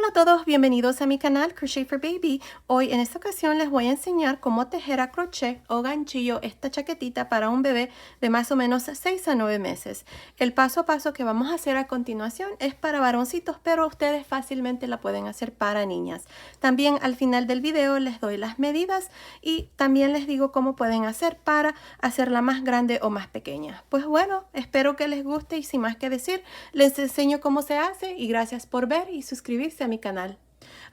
Hola a todos, bienvenidos a mi canal Crochet for Baby. Hoy en esta ocasión les voy a enseñar cómo tejer a crochet o ganchillo esta chaquetita para un bebé de más o menos 6 a 9 meses. El paso a paso que vamos a hacer a continuación es para varoncitos, pero ustedes fácilmente la pueden hacer para niñas. También al final del video les doy las medidas y también les digo cómo pueden hacer para hacerla más grande o más pequeña. Pues bueno, espero que les guste y sin más que decir, les enseño cómo se hace y gracias por ver y suscribirse a mi canal.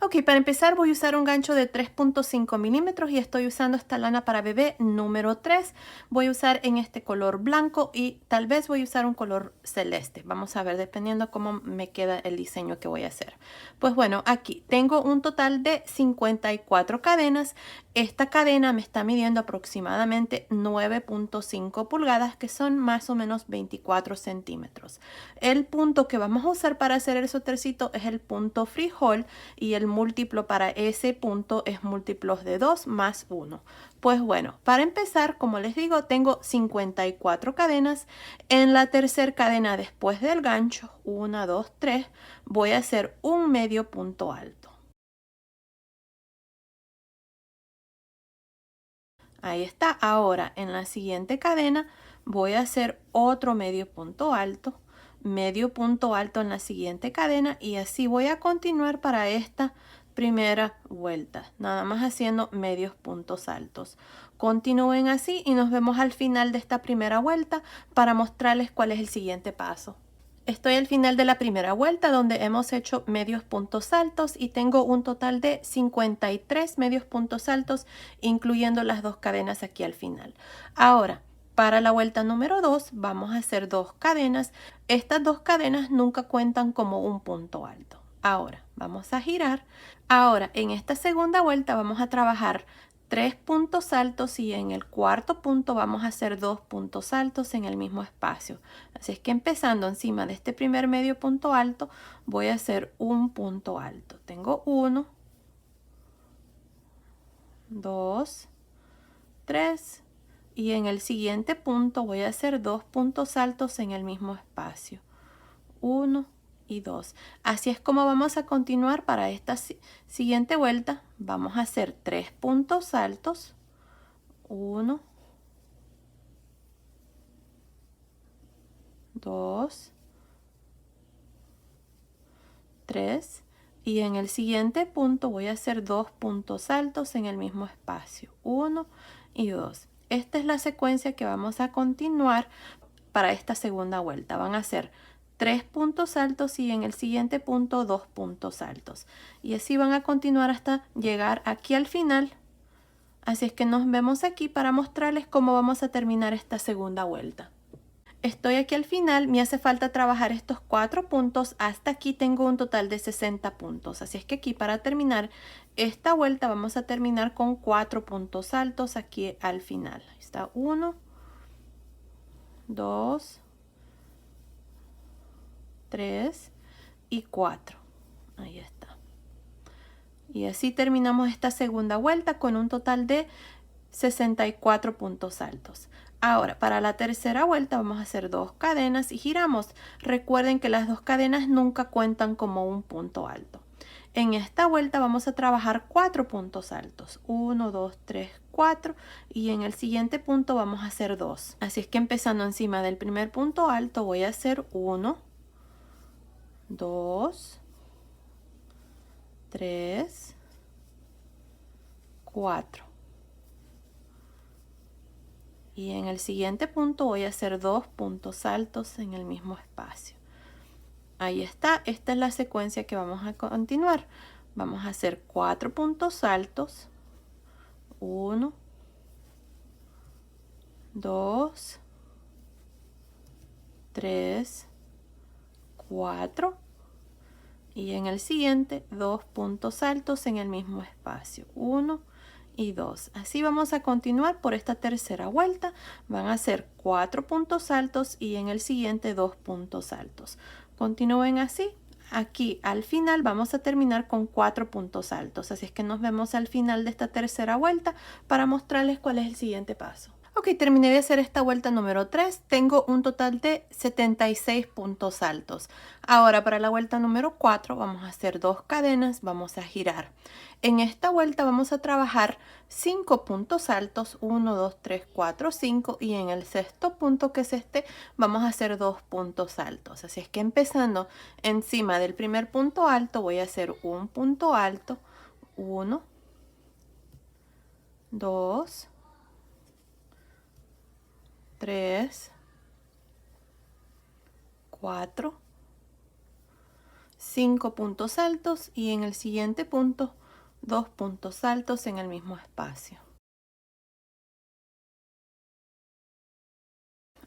Ok, para empezar voy a usar un gancho de 3.5 milímetros y estoy usando esta lana para bebé número 3. Voy a usar en este color blanco y tal vez voy a usar un color celeste. Vamos a ver, dependiendo cómo me queda el diseño que voy a hacer. Pues bueno, aquí tengo un total de 54 cadenas. Esta cadena me está midiendo aproximadamente 9.5 pulgadas, que son más o menos 24 centímetros. El punto que vamos a usar para hacer el suétercito es el punto frijol y el múltiplo para ese punto es múltiplos de 2 más 1. Pues bueno, para empezar, como les digo, tengo 54 cadenas. En la tercera cadena después del gancho, 1, 2, 3, voy a hacer un medio punto alto. Ahí está. Ahora en la siguiente cadena voy a hacer otro medio punto alto en la siguiente cadena y así voy a continuar para esta primera vuelta, nada más haciendo medios puntos altos. Continúen así y nos vemos al final de esta primera vuelta para mostrarles cuál es el siguiente paso. Estoy al final de la primera vuelta donde hemos hecho medios puntos altos y tengo un total de 53 medios puntos altos, incluyendo las dos cadenas aquí al final. Ahora, para la vuelta número 2 vamos a hacer dos cadenas. Estas dos cadenas nunca cuentan como un punto alto. Ahora, vamos a girar. Ahora, en esta segunda vuelta vamos a trabajar 3 puntos altos y en el cuarto punto vamos a hacer 2 puntos altos en el mismo espacio. Así es que empezando encima de este primer medio punto alto voy a hacer un punto alto. Tengo 1, 2, 3 y en el siguiente punto voy a hacer 2 puntos altos en el mismo espacio. 1 y 2. Así es como vamos a continuar para esta siguiente vuelta. Vamos a hacer 3 puntos altos. 1, 2, 3 y en el siguiente punto voy a hacer 2 puntos altos en el mismo espacio. 1 y 2. Esta es la secuencia que vamos a continuar para esta segunda vuelta. Van a ser 3 puntos altos y en el siguiente punto 2 puntos altos. Y así van a continuar hasta llegar aquí al final. Así es que nos vemos aquí para mostrarles cómo vamos a terminar esta segunda vuelta. Estoy aquí al final, me hace falta trabajar estos 4 puntos. Hasta aquí tengo un total de 60 puntos. Así es que aquí para terminar esta vuelta vamos a terminar con 4 puntos altos aquí al final. Ahí está 1, 2, 3 y 4. Ahí está. Y así terminamos esta segunda vuelta con un total de 64 puntos altos. Ahora, para la tercera vuelta vamos a hacer 2 cadenas y giramos. Recuerden que las 2 cadenas nunca cuentan como un punto alto. En esta vuelta vamos a trabajar 4 puntos altos. 1, 2, 3, 4 y en el siguiente punto vamos a hacer 2. Así es que empezando encima del primer punto alto voy a hacer 1, 2, 3, 4. Y en el siguiente punto voy a hacer 2 puntos altos en el mismo espacio. Ahí está, esta es la secuencia que vamos a continuar. Vamos a hacer 4 puntos altos. 1, 2, 3, 4. Y en el siguiente 2 puntos altos en el mismo espacio. 1 y 2. Así vamos a continuar por esta tercera vuelta. Van a ser 4 puntos altos y en el siguiente 2 puntos altos. Continúen así. Aquí al final vamos a terminar con 4 puntos altos. Así es que nos vemos al final de esta tercera vuelta para mostrarles cuál es el siguiente paso. Ok, terminé de hacer esta vuelta número 3. Tengo un total de 76 puntos altos. Ahora para la vuelta número 4 vamos a hacer 2 cadenas, vamos a girar. En esta vuelta vamos a trabajar 5 puntos altos, 1, 2, 3, 4, 5 y en el sexto punto que es este vamos a hacer 2 puntos altos. Así es que empezando encima del primer punto alto voy a hacer un punto alto, 1, 2, 3, 4, 5 puntos altos y en el siguiente punto 2 puntos altos en el mismo espacio.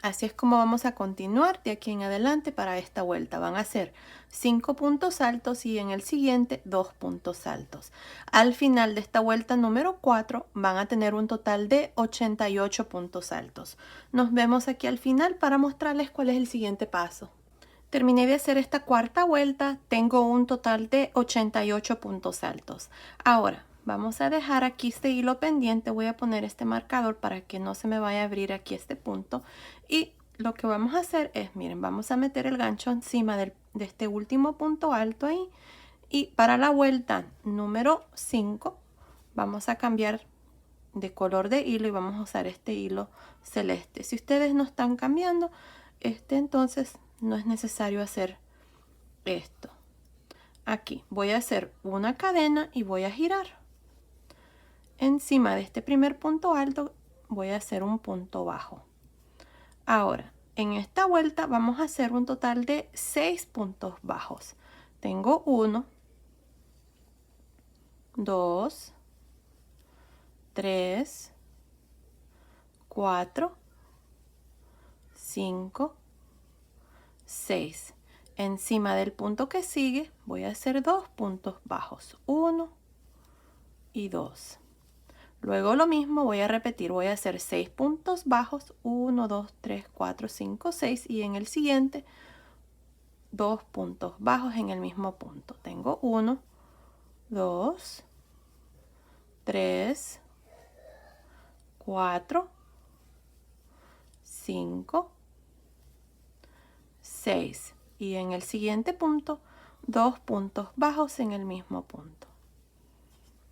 Así es como vamos a continuar de aquí en adelante para esta vuelta. Van a ser 5 puntos altos y en el siguiente 2 puntos altos. Al final de esta vuelta número 4 van a tener un total de 88 puntos altos. Nos vemos aquí al final para mostrarles cuál es el siguiente paso. Terminé de hacer esta cuarta vuelta, tengo un total de 88 puntos altos. Ahora, vamos a dejar aquí este hilo pendiente, voy a poner este marcador para que no se me vaya a abrir aquí este punto. Y lo que vamos a hacer es, miren, vamos a meter el gancho encima de este último punto alto ahí. Y para la vuelta número 5, vamos a cambiar de color de hilo y vamos a usar este hilo celeste. Si ustedes no están cambiando, entonces no es necesario hacer esto. Aquí voy a hacer una cadena y voy a girar. Encima de este primer punto alto voy a hacer un punto bajo. Ahora, en esta vuelta vamos a hacer un total de 6 puntos bajos. Tengo 1, 2, 3, 4, 5, 6. Encima del punto que sigue voy a hacer 2 puntos bajos, 1 y 2. Luego lo mismo voy a repetir, voy a hacer 6 puntos bajos, 1, 2, 3, 4, 5, 6 y en el siguiente 2 puntos bajos en el mismo punto. Tengo 1, 2, 3, 4, 5, 6 y en el siguiente punto 2 puntos bajos en el mismo punto.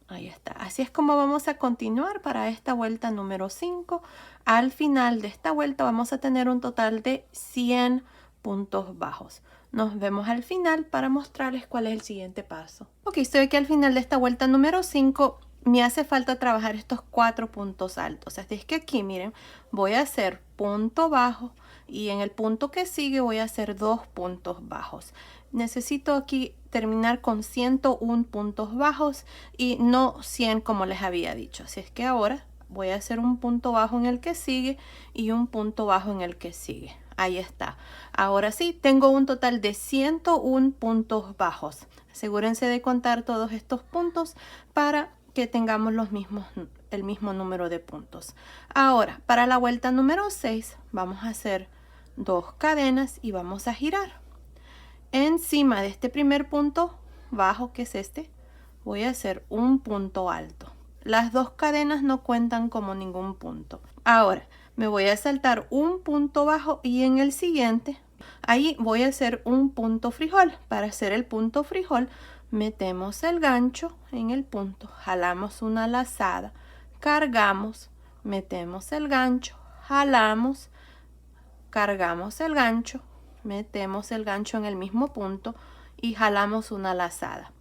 Ahí está. Así es como vamos a continuar para esta vuelta número 5. Al final de esta vuelta vamos a tener un total de 100 puntos bajos. Nos vemos al final para mostrarles cuál es el siguiente paso. Ok, estoy aquí al final de esta vuelta número 5. Me hace falta trabajar estos 4 puntos altos. Así es que aquí, miren, voy a hacer punto bajo y en el punto que sigue voy a hacer 2 puntos bajos. Necesito aquí terminar con 101 puntos bajos y no 100 como les había dicho. Así es que ahora voy a hacer un punto bajo en el que sigue y un punto bajo en el que sigue. Ahí está. Ahora sí, tengo un total de 101 puntos bajos. Asegúrense de contar todos estos puntos para que tengamos el mismo número de puntos. Ahora, para la vuelta número 6, vamos a hacer 2 cadenas y vamos a girar. Encima de este primer punto bajo, que es este, voy a hacer un punto alto. Las 2 cadenas no cuentan como ningún punto. Ahora, me voy a saltar un punto bajo y en el siguiente, ahí voy a hacer un punto frijol. Para hacer el punto frijol, metemos el gancho en el punto, jalamos una lazada, cargamos, metemos el gancho, jalamos, cargamos el gancho, metemos el gancho en el mismo punto y jalamos una lazada.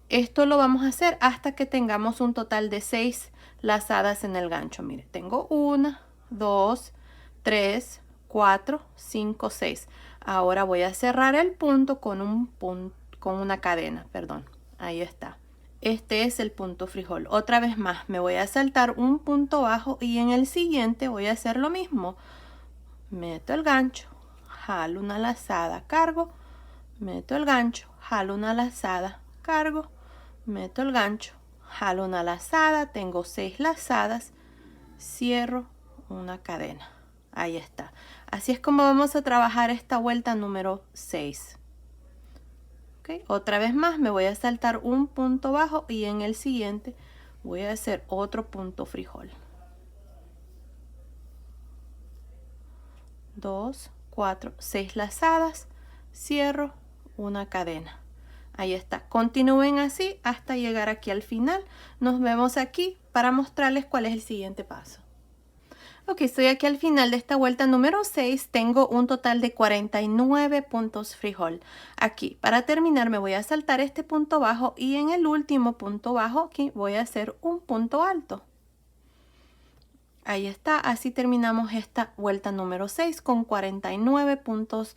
Esto lo vamos a hacer hasta que tengamos un total de 6 lazadas en el gancho. Mire, tengo 1, 2, 3, 4, 5, 6. Ahora voy a cerrar el punto con una cadena, perdón. Ahí está. Este es el punto frijol. Otra vez más, me voy a saltar un punto bajo y en el siguiente voy a hacer lo mismo. Meto el gancho, jalo una lazada, cargo, meto el gancho, jalo una lazada, cargo, meto el gancho, jalo una lazada, tengo 6 lazadas, cierro una cadena. Ahí está. Así es como vamos a trabajar esta vuelta número 6. ¿Okay? Otra vez más me voy a saltar un punto bajo y en el siguiente voy a hacer otro punto frijol. 2, 4, 6 lazadas, cierro una cadena. Ahí está. Continúen así hasta llegar aquí al final. Nos vemos aquí para mostrarles cuál es el siguiente paso. Ok, estoy aquí al final de esta vuelta número 6. Tengo un total de 49 puntos frijol. Aquí, para terminar, me voy a saltar este punto bajo y en el último punto bajo aquí voy a hacer un punto alto. Ahí está, así terminamos esta vuelta número 6 con 49 puntos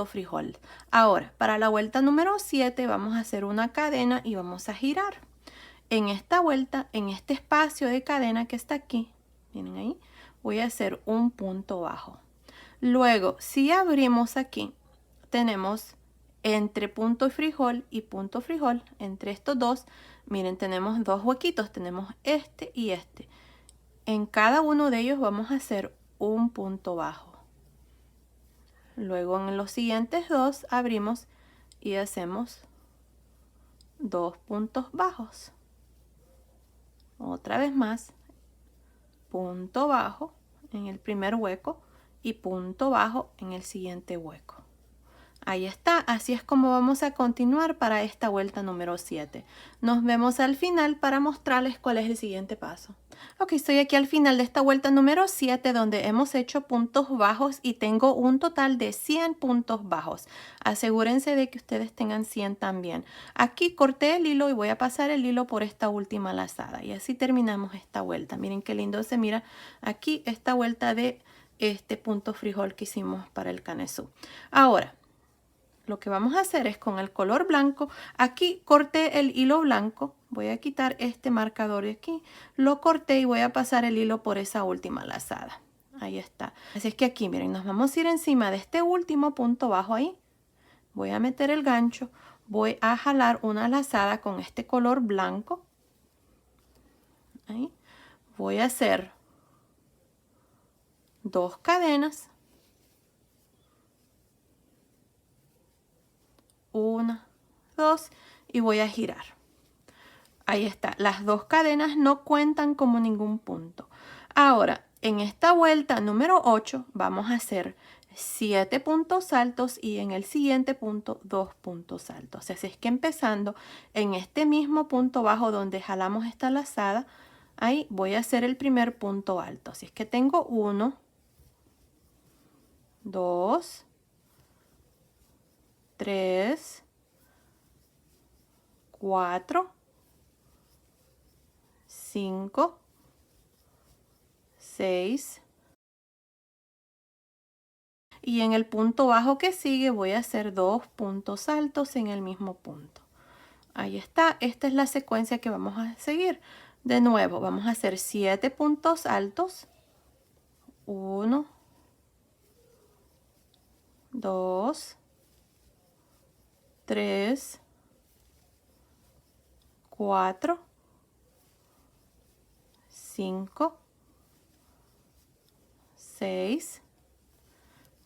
frijol. Ahora, para la vuelta número 7 vamos a hacer una cadena y vamos a girar. En esta vuelta, en este espacio de cadena que está aquí, miren ahí, voy a hacer un punto bajo. Luego, si abrimos aquí, tenemos entre punto frijol y punto frijol, entre estos dos, miren, tenemos dos huequitos, tenemos este y este. En cada uno de ellos vamos a hacer un punto bajo. Luego en los siguientes dos abrimos y hacemos dos puntos bajos. Otra vez más, punto bajo en el primer hueco y punto bajo en el siguiente hueco. Ahí está, así es como vamos a continuar para esta vuelta número 7. Nos vemos al final para mostrarles cuál es el siguiente paso. Ok, estoy aquí al final de esta vuelta número 7 donde hemos hecho puntos bajos y tengo un total de 100 puntos bajos. Asegúrense de que ustedes tengan 100 también. Aquí corté el hilo y voy a pasar el hilo por esta última lazada y así terminamos esta vuelta. Miren qué lindo se mira aquí esta vuelta de este punto frijol que hicimos para el canesú. Ahora, lo que vamos a hacer es con el color blanco, aquí corté el hilo blanco, voy a quitar este marcador de aquí, lo corté y voy a pasar el hilo por esa última lazada. Ahí está. Así es que aquí, miren, nos vamos a ir encima de este último punto bajo ahí. Voy a meter el gancho, voy a jalar una lazada con este color blanco. Ahí. Voy a hacer dos cadenas. Una, dos y voy a girar. Ahí está, las dos cadenas no cuentan como ningún punto. Ahora, en esta vuelta número 8 vamos a hacer 7 puntos altos y en el siguiente punto 2 puntos altos. Así es que empezando en este mismo punto bajo donde jalamos esta lazada, ahí voy a hacer el primer punto alto. Así es que tengo 1, 2, 3, 4, 5, 6 y en el punto bajo que sigue voy a hacer 2 puntos altos en el mismo punto. Ahí está, esta es la secuencia que vamos a seguir. De nuevo, vamos a hacer 7 puntos altos. 1, 2, 3, 4, 5, 6,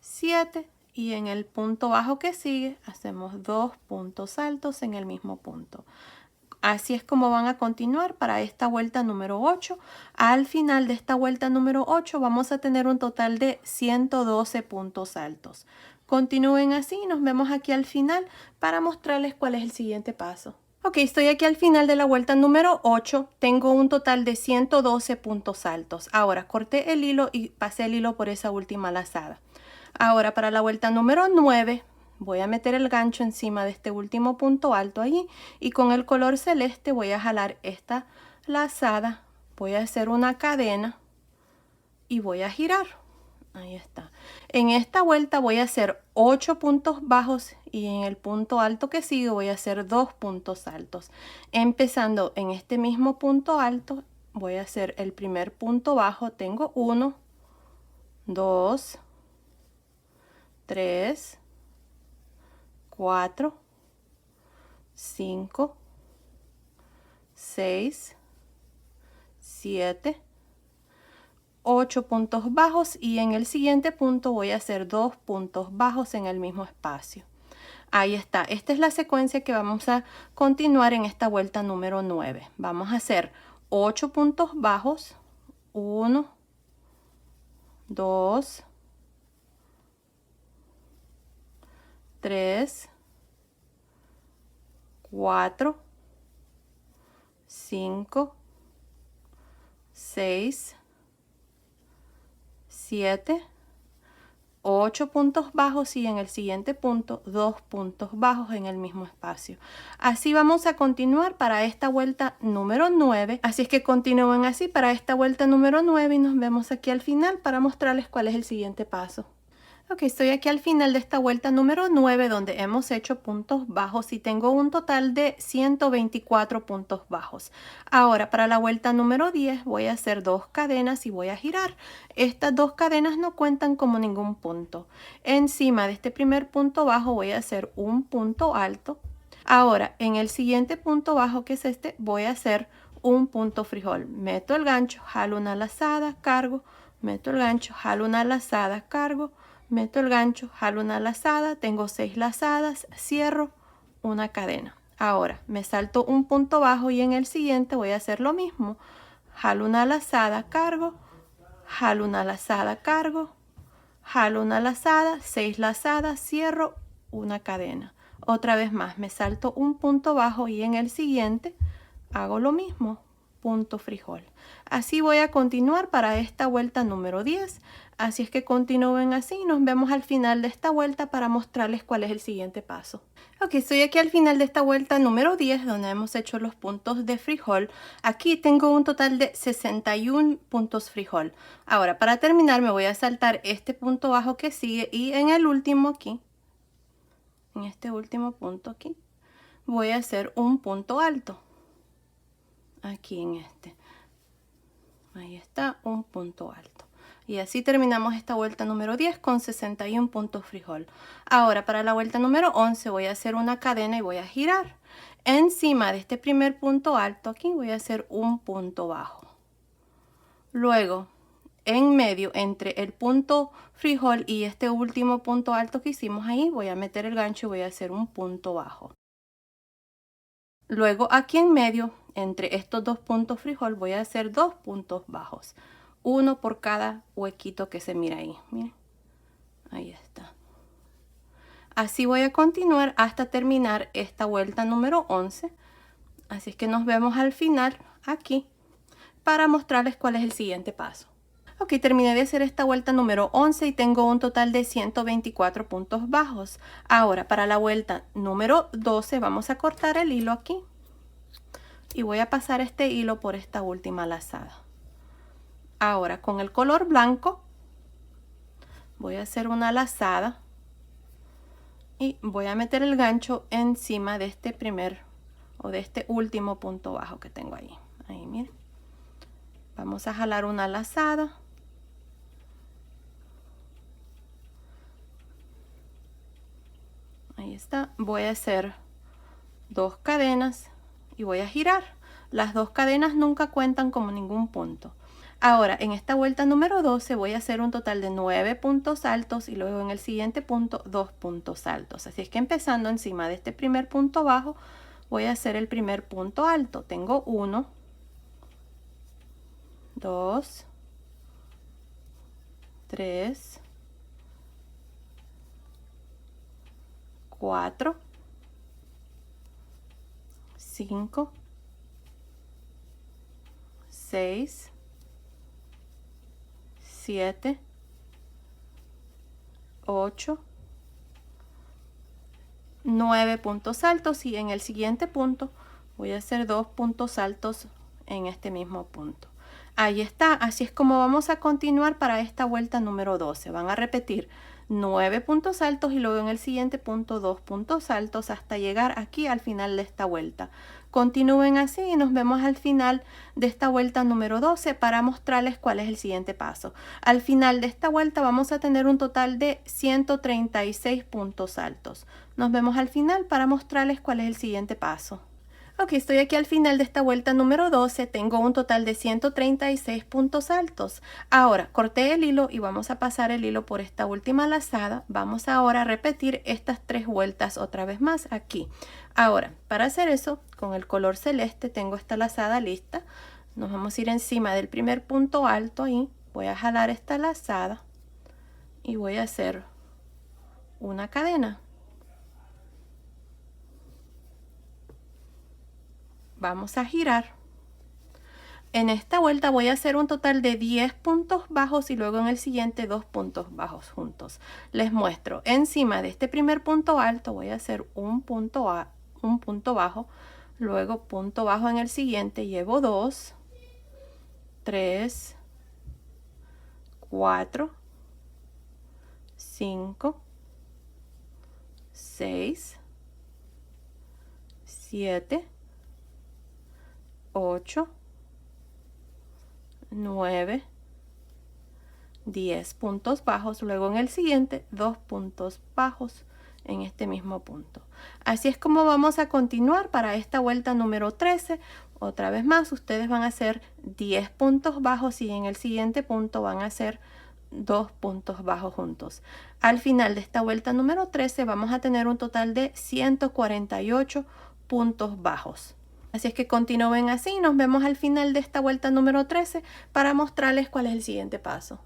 7 y en el punto bajo que sigue hacemos 2 puntos altos en el mismo punto. Así es como van a continuar para esta vuelta número 8. Al final de esta vuelta número 8 vamos a tener un total de 112 puntos altos. Continúen así y nos vemos aquí al final para mostrarles cuál es el siguiente paso. Ok, estoy aquí al final de la vuelta número 8. Tengo un total de 112 puntos altos. Ahora corté el hilo y pasé el hilo por esa última lazada. Ahora para la vuelta número 9 voy a meter el gancho encima de este último punto alto allí y con el color celeste voy a jalar esta lazada, voy a hacer una cadena y voy a girar. Ahí está. En esta vuelta voy a hacer 8 puntos bajos y en el punto alto que sigue voy a hacer 2 puntos altos. Empezando en este mismo punto alto voy a hacer el primer punto bajo. Tengo 1, 2, 3, 4, 5, 6, 7, 8 puntos bajos y en el siguiente punto voy a hacer 2 puntos bajos en el mismo espacio. Ahí está, esta es la secuencia que vamos a continuar en esta vuelta número 9. Vamos a hacer 8 puntos bajos, 1, 2, 3, 4, 5, 6, 7, 8 puntos bajos y en el siguiente punto 2 puntos bajos en el mismo espacio. Así vamos a continuar para esta vuelta número 9. Así es que continúen así para esta vuelta número 9 y nos vemos aquí al final para mostrarles cuál es el siguiente paso. Ok, estoy aquí al final de esta vuelta número 9 donde hemos hecho puntos bajos y tengo un total de 124 puntos bajos. Ahora para la vuelta número 10 voy a hacer 2 cadenas y voy a girar. Estas 2 cadenas no cuentan como ningún punto. Encima de este primer punto bajo voy a hacer un punto alto. Ahora en el siguiente punto bajo, que es este, voy a hacer un punto frijol. Meto el gancho, jalo una lazada, cargo, meto el gancho, jalo una lazada, cargo, meto el gancho, jalo una lazada, tengo 6 lazadas, cierro una cadena. Ahora me salto un punto bajo y en el siguiente voy a hacer lo mismo. Jalo una lazada, cargo, jalo una lazada, cargo, jalo una lazada, 6 lazadas, cierro una cadena. Otra vez más, me salto un punto bajo y en el siguiente hago lo mismo, punto frijol. Así voy a continuar para esta vuelta número 10. Así es que continúen así y nos vemos al final de esta vuelta para mostrarles cuál es el siguiente paso. Ok, estoy aquí al final de esta vuelta número 10 donde hemos hecho los puntos de frijol. Aquí tengo un total de 61 puntos frijol. Ahora para terminar me voy a saltar este punto bajo que sigue y en el último aquí, en este último punto aquí, voy a hacer un punto alto. Aquí en este. Ahí está, un punto alto. Y así terminamos esta vuelta número 10 con 61 puntos frijol. Ahora para la vuelta número 11 voy a hacer una cadena y voy a girar. Encima de este primer punto alto aquí voy a hacer un punto bajo. Luego en medio entre el punto frijol y este último punto alto que hicimos ahí voy a meter el gancho y voy a hacer un punto bajo. Luego aquí en medio entre estos dos puntos frijol voy a hacer 2 puntos bajos, uno por cada huequito que se mira ahí. Miren, ahí está. Así voy a continuar hasta terminar esta vuelta número 11. Así es que nos vemos al final aquí para mostrarles cuál es el siguiente paso. Ok, terminé de hacer esta vuelta número 11 y tengo un total de 124 puntos bajos. Ahora para la vuelta número 12 vamos a cortar el hilo aquí. Y voy a pasar este hilo por esta última lazada. Ahora con el color blanco voy a hacer una lazada y voy a meter el gancho encima de este primer o de este último punto bajo que tengo ahí. Ahí miren. Vamos a jalar una lazada. Ahí está. Voy a hacer 2 cadenas y voy a girar. Las 2 cadenas nunca cuentan como ningún punto. Ahora en esta vuelta número 12 voy a hacer un total de 9 puntos altos y luego en el siguiente punto 2 puntos altos. Así es que empezando encima de este primer punto bajo voy a hacer el primer punto alto. Tengo 1, 2, 3, 4, 5, 6, 7, 8, 9 puntos altos y en el siguiente punto voy a hacer 2 puntos altos en este mismo punto. Ahí está, así es como vamos a continuar para esta vuelta número 12. Van a repetir 9 puntos altos y luego en el siguiente punto 2 puntos altos hasta llegar aquí al final de esta vuelta. Continúen así y nos vemos al final de esta vuelta número 12 para mostrarles cuál es el siguiente paso. Al final de esta vuelta vamos a tener un total de 136 puntos altos. Nos vemos al final para mostrarles cuál es el siguiente paso. Ok, estoy aquí al final de esta vuelta número 12, tengo un total de 136 puntos altos. Ahora corté el hilo y vamos a pasar el hilo por esta última lazada. Vamos ahora a repetir estas 3 vueltas otra vez más aquí. Ahora, para hacer eso, con el color celeste tengo esta lazada lista. Nos vamos a ir encima del primer punto alto ahí. Voy a jalar esta lazada y voy a hacer una cadena. Vamos a girar. En esta vuelta voy a hacer un total de 10 puntos bajos y luego en el siguiente 2 puntos bajos juntos. Les muestro. Encima de este primer punto alto voy a hacer un punto bajo, luego punto bajo en el siguiente. Llevo 2, 3, 4, 5, 6, 7, 8, 9, 10 puntos bajos, luego en el siguiente 2 puntos bajos en este mismo punto. Así es como vamos a continuar para esta vuelta número 13. Otra vez más, ustedes van a hacer 10 puntos bajos y en el siguiente punto van a hacer 2 puntos bajos juntos. Al final de esta vuelta número 13 vamos a tener un total de 148 puntos bajos. Así es que continúen así y nos vemos al final de esta vuelta número 13 para mostrarles cuál es el siguiente paso.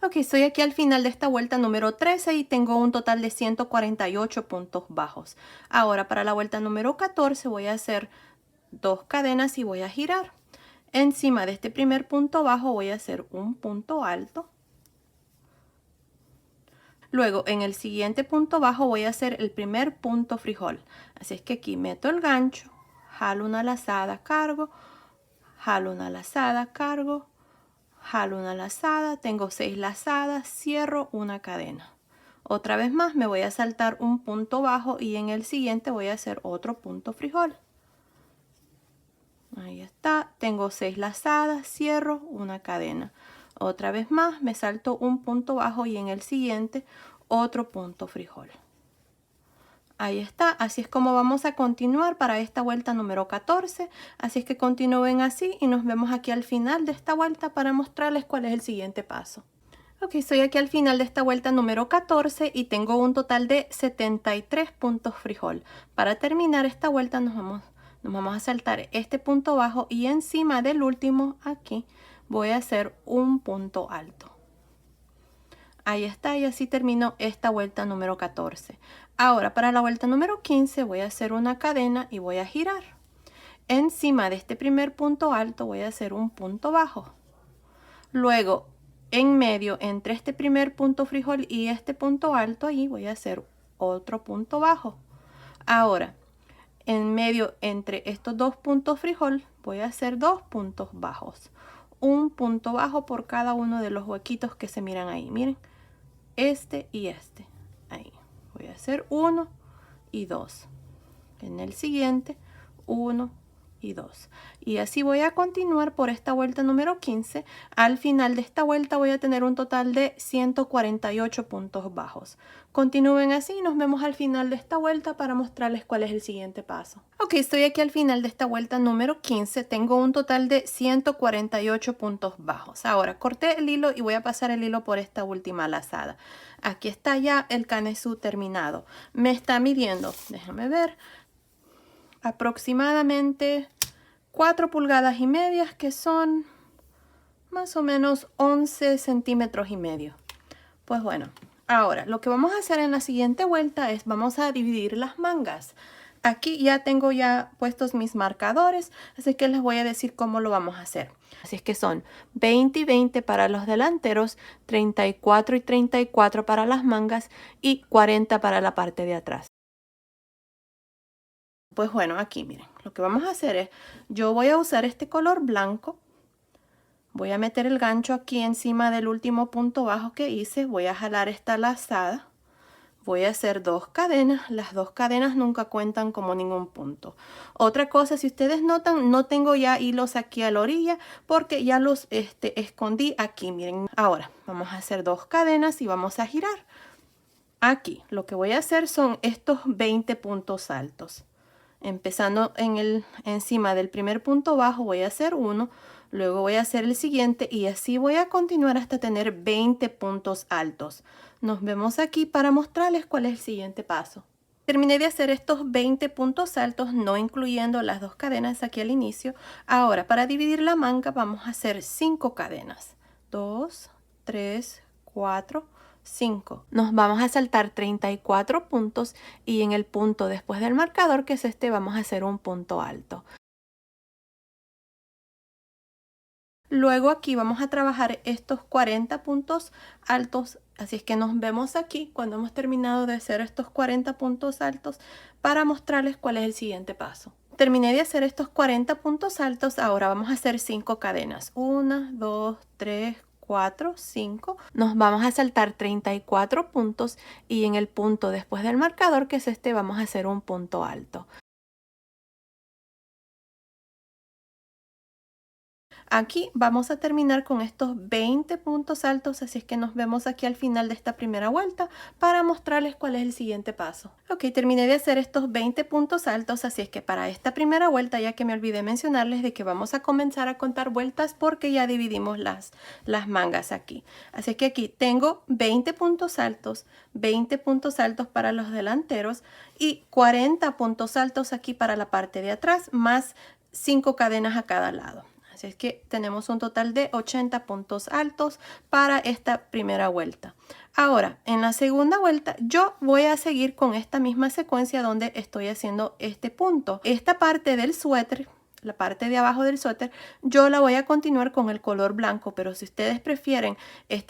Ok, estoy aquí al final de esta vuelta número 13 y tengo un total de 148 puntos bajos. Ahora para la vuelta número 14 voy a hacer 2 cadenas y voy a girar. Encima de este primer punto bajo voy a hacer un punto alto. Luego en el siguiente punto bajo voy a hacer el primer punto frijol. Así es que aquí meto el gancho, jalo una lazada, cargo, jalo una lazada, cargo, jalo una lazada, tengo 6 lazadas, cierro una cadena. Otra vez más me voy a saltar un punto bajo y en el siguiente voy a hacer otro punto frijol. Ahí está, tengo 6 lazadas, cierro una cadena. Otra vez más me salto un punto bajo y en el siguiente otro punto frijol. Ahí está, así es como vamos a continuar para esta vuelta número 14. Así es que continúen así y nos vemos aquí al final de esta vuelta para mostrarles cuál es el siguiente paso. Ok, estoy aquí al final de esta vuelta número 14 y tengo un total de 73 puntos frijol. Para terminar esta vuelta nos vamos a saltar este punto bajo y encima del último aquí voy a hacer un punto alto. Ahí está y así termino esta vuelta número 14. Ahora para la vuelta número 15 voy a hacer una cadena y voy a girar. Encima de este primer punto alto voy a hacer un punto bajo. Luego en medio entre este primer punto frijol y este punto alto ahí voy a hacer otro punto bajo. Ahora en medio entre estos dos puntos frijol voy a hacer 2 puntos bajos. Un punto bajo por cada uno de los huequitos que se miran ahí. Miren. Este y este. Ahí. Voy a hacer 1 y 2. En el siguiente, 1 y 2. Y así voy a continuar por esta vuelta número 15. Al final de esta vuelta voy a tener un total de 148 puntos bajos. Continúen así y nos vemos al final de esta vuelta para mostrarles cuál es el siguiente paso. Ok, estoy aquí al final de esta vuelta número 15. Tengo un total de 148 puntos bajos. Ahora corté el hilo y voy a pasar el hilo por esta última lazada. Aquí está ya el canesú terminado. Me está midiendo, déjame ver, aproximadamente 4 pulgadas y medias, que son más o menos 11 centímetros y medio. Pues bueno, ahora lo que vamos a hacer en la siguiente vuelta es vamos a dividir las mangas. Aquí ya tengo puestos mis marcadores, así que les voy a decir cómo lo vamos a hacer. Así es que son 20 y 20 para los delanteros, 34 y 34 para las mangas y 40 para la parte de atrás. Pues bueno, aquí miren, lo que vamos a hacer es, yo voy a usar este color blanco, voy a meter el gancho aquí encima del último punto bajo que hice, voy a jalar esta lazada, voy a hacer 2 cadenas, las 2 cadenas nunca cuentan como ningún punto. Otra cosa, si ustedes notan, no tengo ya hilos aquí a la orilla porque ya los escondí aquí, miren. Ahora vamos a hacer 2 cadenas y vamos a girar. Aquí lo que voy a hacer son estos 20 puntos altos. Empezando encima del primer punto bajo voy a hacer uno, luego voy a hacer el siguiente y así voy a continuar hasta tener 20 puntos altos. Nos vemos aquí para mostrarles cuál es el siguiente paso. Terminé de hacer estos 20 puntos altos, no incluyendo las 2 cadenas aquí al inicio. Ahora para dividir la manga vamos a hacer 5 cadenas. 2, 3, 4, 5. Nos vamos a saltar 34 puntos y en el punto después del marcador, que es este, vamos a hacer un punto alto. Luego aquí vamos a trabajar estos 40 puntos altos, así es que nos vemos aquí cuando hemos terminado de hacer estos 40 puntos altos para mostrarles cuál es el siguiente paso. Terminé de hacer estos 40 puntos altos, ahora vamos a hacer 5 cadenas. 1, 2, 3, 4, 5. Nos vamos a saltar 34 puntos y en el punto después del marcador, que es este, vamos a hacer un punto alto. Aquí vamos a terminar con estos 20 puntos altos, así es que nos vemos aquí al final de esta primera vuelta para mostrarles cuál es el siguiente paso. Ok, terminé de hacer estos 20 puntos altos, así es que para esta primera vuelta, ya que me olvidé mencionarles de que vamos a comenzar a contar vueltas porque ya dividimos las mangas aquí. Así es que aquí tengo 20 puntos altos para los delanteros y 40 puntos altos aquí para la parte de atrás, más 5 cadenas a cada lado. Así es que tenemos un total de 80 puntos altos para esta primera vuelta. Ahora, en la segunda vuelta, yo voy a seguir con esta misma secuencia donde estoy haciendo este punto. Esta parte del suéter, la parte de abajo del suéter, yo la voy a continuar con el color blanco, pero si ustedes prefieren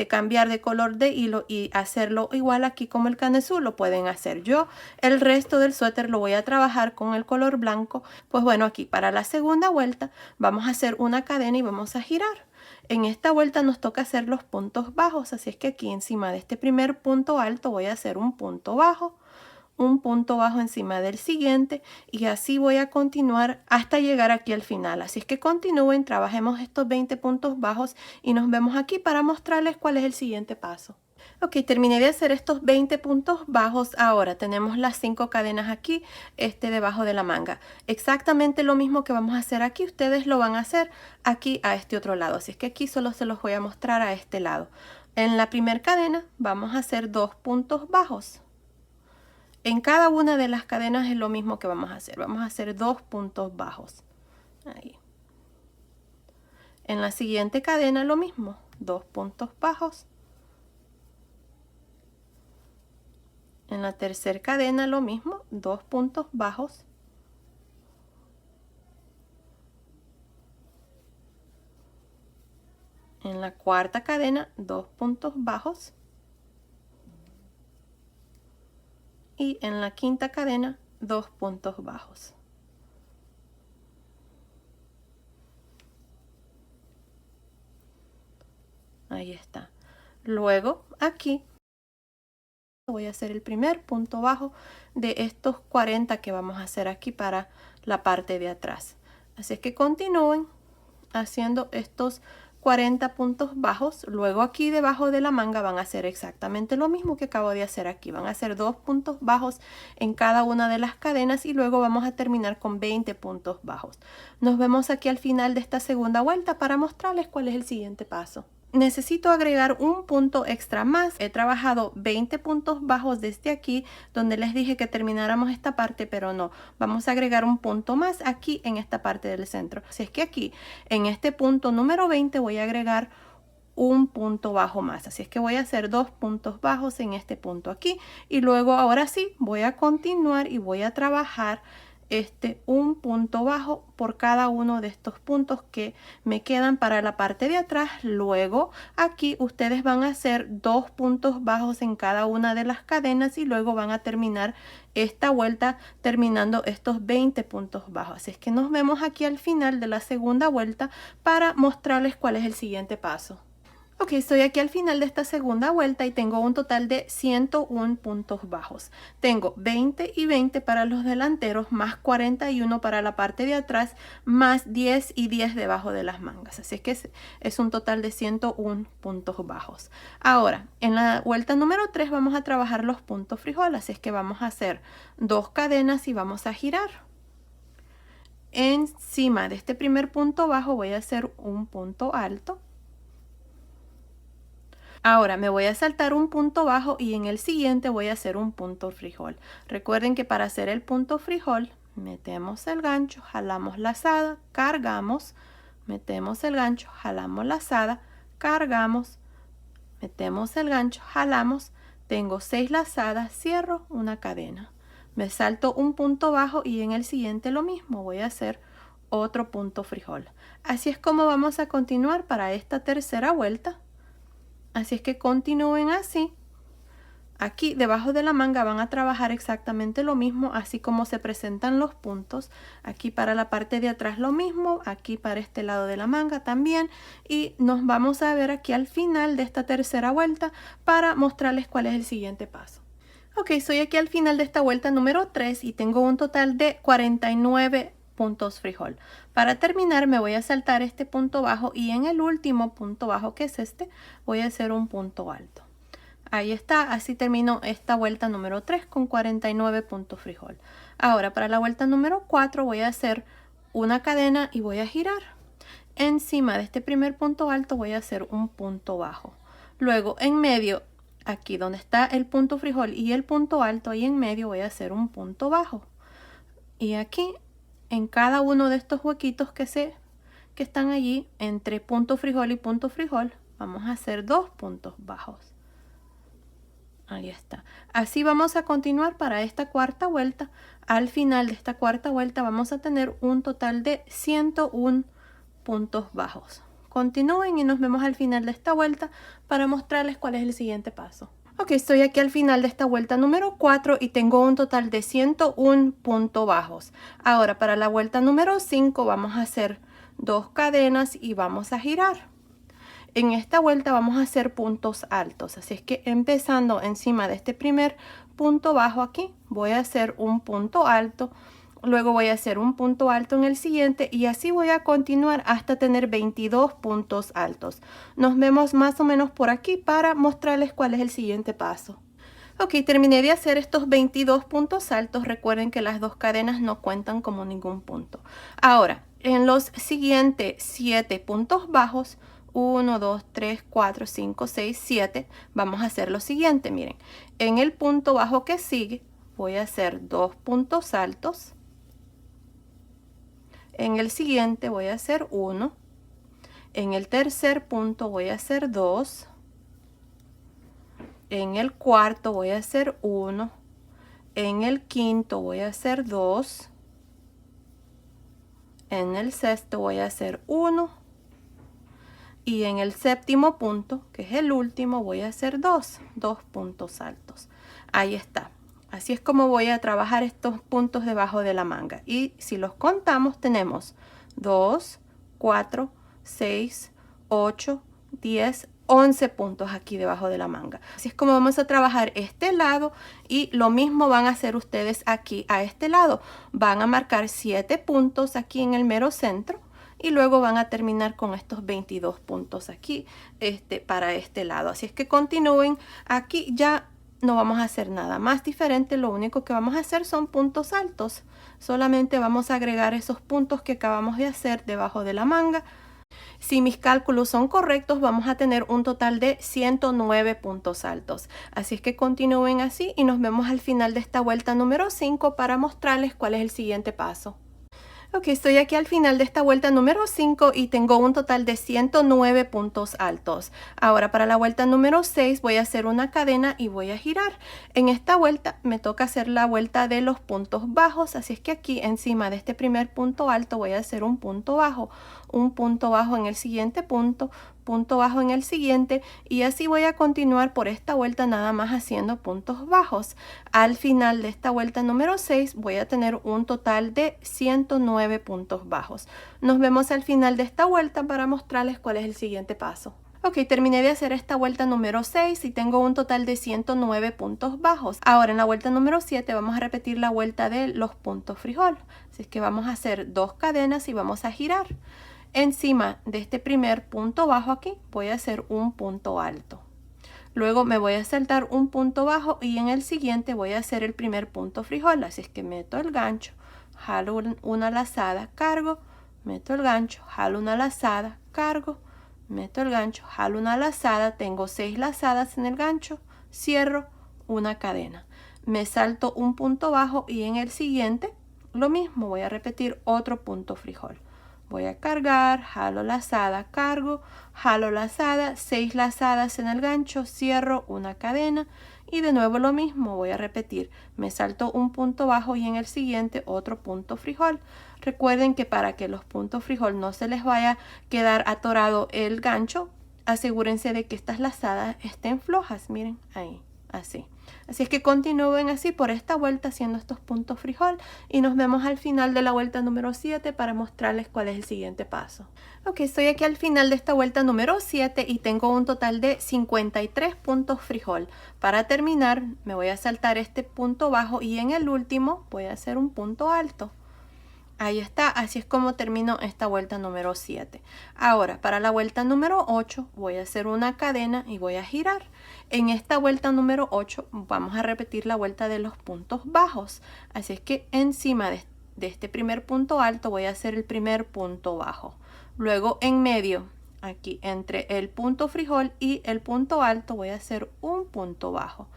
cambiar de color de hilo y hacerlo igual aquí como el canesú, lo pueden hacer. Yo el resto del suéter lo voy a trabajar con el color blanco. Pues bueno, aquí para la segunda vuelta vamos a hacer una cadena y vamos a girar. En esta vuelta nos toca hacer los puntos bajos, así es que aquí encima de este primer punto alto voy a hacer un punto bajo encima del siguiente y así voy a continuar hasta llegar aquí al final. Así es que continúen, trabajemos estos 20 puntos bajos y nos vemos aquí para mostrarles cuál es el siguiente paso. Ok, terminé de hacer estos 20 puntos bajos. Ahora tenemos las 5 cadenas aquí, debajo de la manga. Exactamente lo mismo que vamos a hacer aquí, ustedes lo van a hacer aquí a este otro lado. Así es que aquí solo se los voy a mostrar a este lado. En la primera cadena vamos a hacer 2 puntos bajos. En cada una de las cadenas es lo mismo que vamos a hacer. Vamos a hacer 2 puntos bajos. Ahí. En la siguiente cadena lo mismo. 2 puntos bajos. En la tercera cadena lo mismo. 2 puntos bajos. En la cuarta cadena 2 puntos bajos. Y en la quinta cadena 2 puntos bajos. Ahí está. Luego aquí voy a hacer el primer punto bajo de estos 40 que vamos a hacer aquí para la parte de atrás. Así es que continúen haciendo estos 40 puntos bajos. Luego aquí debajo de la manga van a hacer exactamente lo mismo que acabo de hacer aquí. Van a hacer 2 puntos bajos en cada una de las cadenas y luego vamos a terminar con 20 puntos bajos. Nos vemos aquí al final de esta segunda vuelta para mostrarles cuál es el siguiente paso. Necesito agregar un punto extra más. He trabajado 20 puntos bajos desde aquí, donde les dije que termináramos esta parte, pero no. Vamos a agregar un punto más aquí en esta parte del centro. Así es que aquí, en este punto número 20, voy a agregar un punto bajo más. Así es que voy a hacer 2 puntos bajos en este punto aquí. Y luego, ahora sí, voy a continuar y voy a trabajar un punto bajo por cada uno de estos puntos que me quedan para la parte de atrás. Luego aquí ustedes van a hacer 2 puntos bajos en cada una de las cadenas y luego van a terminar esta vuelta terminando estos 20 puntos bajos. Así es que nos vemos aquí al final de la segunda vuelta para mostrarles cuál es el siguiente paso. Ok, estoy aquí al final de esta segunda vuelta y tengo un total de 101 puntos bajos. Tengo 20 y 20 para los delanteros, más 41 para la parte de atrás, más 10 y 10 debajo de las mangas. Así es que es un total de 101 puntos bajos. Ahora, en la vuelta número 3 vamos a trabajar los puntos frijol. Así es que vamos a hacer 2 cadenas y vamos a girar. Encima de este primer punto bajo voy a hacer un punto alto. Ahora me voy a saltar un punto bajo y en el siguiente voy a hacer un punto frijol. Recuerden que para hacer el punto frijol metemos el gancho, jalamos lazada, cargamos, metemos el gancho, jalamos lazada, cargamos, metemos el gancho, jalamos, tengo 6 lazadas, cierro una cadena. Me salto un punto bajo y en el siguiente lo mismo, voy a hacer otro punto frijol. Así es como vamos a continuar para esta tercera vuelta. Así es que continúen así. Aquí debajo de la manga van a trabajar exactamente lo mismo, así como se presentan los puntos. Aquí para la parte de atrás lo mismo, aquí para este lado de la manga también. Y nos vamos a ver aquí al final de esta tercera vuelta para mostrarles cuál es el siguiente paso. Ok, estoy aquí al final de esta vuelta número 3 y tengo un total de 49 puntos frijol. Para terminar me voy a saltar este punto bajo y en el último punto bajo, que es este, voy a hacer un punto alto. Ahí está, así termino esta vuelta número 3 con 49 puntos frijol. Ahora para la vuelta número 4 voy a hacer una cadena y voy a girar. Encima de este primer punto alto voy a hacer un punto bajo. Luego en medio, aquí donde está el punto frijol y el punto alto, ahí en medio voy a hacer un punto bajo. Y aquí en cada uno de estos huequitos que están allí entre punto frijol y punto frijol, vamos a hacer 2 puntos bajos. Ahí está. Así vamos a continuar para esta cuarta vuelta. Al final de esta cuarta vuelta vamos a tener un total de 101 puntos bajos. Continúen y nos vemos al final de esta vuelta para mostrarles cuál es el siguiente paso. Ok, estoy aquí al final de esta vuelta número 4 y tengo un total de 101 puntos bajos. Ahora para la vuelta número 5 vamos a hacer 2 cadenas y vamos a girar. En esta vuelta vamos a hacer puntos altos, así es que empezando encima de este primer punto bajo aquí, voy a hacer un punto alto, luego voy a hacer un punto alto en el siguiente y así voy a continuar hasta tener 22 puntos altos. Nos vemos más o menos por aquí para mostrarles cuál es el siguiente paso. Ok, terminé de hacer estos 22 puntos altos. Recuerden que las 2 cadenas no cuentan como ningún punto. Ahora, en los siguientes 7 puntos bajos, 1, 2, 3, 4, 5, 6, 7. Vamos a hacer lo siguiente, miren. En el punto bajo que sigue voy a hacer 2 puntos altos. En el siguiente voy a hacer 1. En el tercer punto voy a hacer 2. En el cuarto voy a hacer 1. En el quinto voy a hacer 2. En el sexto voy a hacer 1. Y en el séptimo punto, que es el último, voy a hacer 2 puntos altos. Ahí está. Así es como voy a trabajar estos puntos debajo de la manga. Y si los contamos, tenemos 2, 4, 6, 8, 10, 11 puntos aquí debajo de la manga. Así es como vamos a trabajar este lado y lo mismo van a hacer ustedes aquí a este lado. Van a marcar 7 puntos aquí en el mero centro. Y luego van a terminar con estos 22 puntos aquí para este lado. Así es que continúen. Aquí ya no vamos a hacer nada más diferente. Lo único que vamos a hacer son puntos altos. Solamente vamos a agregar esos puntos que acabamos de hacer debajo de la manga. Si mis cálculos son correctos, vamos a tener un total de 109 puntos altos. Así es que continúen así y nos vemos al final de esta vuelta número 5 para mostrarles cuál es el siguiente paso. Ok, estoy aquí al final de esta vuelta número 5 y tengo un total de 109 puntos altos. Ahora para la vuelta número 6 voy a hacer una cadena y voy a girar. En esta vuelta me toca hacer la vuelta de los puntos bajos, así es que aquí encima de este primer punto alto voy a hacer un punto bajo en el siguiente punto bajo en el siguiente y así voy a continuar por esta vuelta nada más haciendo puntos bajos. Al final de esta vuelta número 6 voy a tener un total de 109 puntos bajos. Nos vemos al final de esta vuelta para mostrarles cuál es el siguiente paso. Ok, terminé de hacer esta vuelta número 6 y tengo un total de 109 puntos bajos. Ahora en la vuelta número 7 vamos a repetir la vuelta de los puntos frijol. Así es que vamos a hacer 2 cadenas y vamos a girar. Encima de este primer punto bajo aquí voy a hacer un punto alto. Luego me voy a saltar un punto bajo y en el siguiente voy a hacer el primer punto frijol. Así es que meto el gancho, jalo una lazada, cargo, meto el gancho, jalo una lazada, cargo, meto el gancho, jalo una lazada, tengo 6 lazadas en el gancho, cierro una cadena. Me salto un punto bajo y en el siguiente lo mismo, voy a repetir otro punto frijol. Voy a cargar, jalo lazada, cargo, jalo lazada, 6 lazadas en el gancho, cierro una cadena y de nuevo lo mismo, voy a repetir, me salto un punto bajo y en el siguiente otro punto frijol. Recuerden que para que los puntos frijol no se les vaya a quedar atorado el gancho, asegúrense de que estas lazadas estén flojas, miren ahí, así. Así es que continúen así por esta vuelta haciendo estos puntos frijol y nos vemos al final de la vuelta número 7 para mostrarles cuál es el siguiente paso. Ok, estoy aquí al final de esta vuelta número 7 y tengo un total de 53 puntos frijol. Para terminar me voy a saltar este punto bajo y en el último voy a hacer un punto alto. Ahí está, así es como termino esta vuelta número 7. Ahora, para la vuelta número 8 voy a hacer una cadena y voy a girar. En esta vuelta número 8 vamos a repetir la vuelta de los puntos bajos. Así es que encima de este primer punto alto voy a hacer el primer punto bajo. Luego en medio, aquí entre el punto frijol y el punto alto voy a hacer un punto bajo.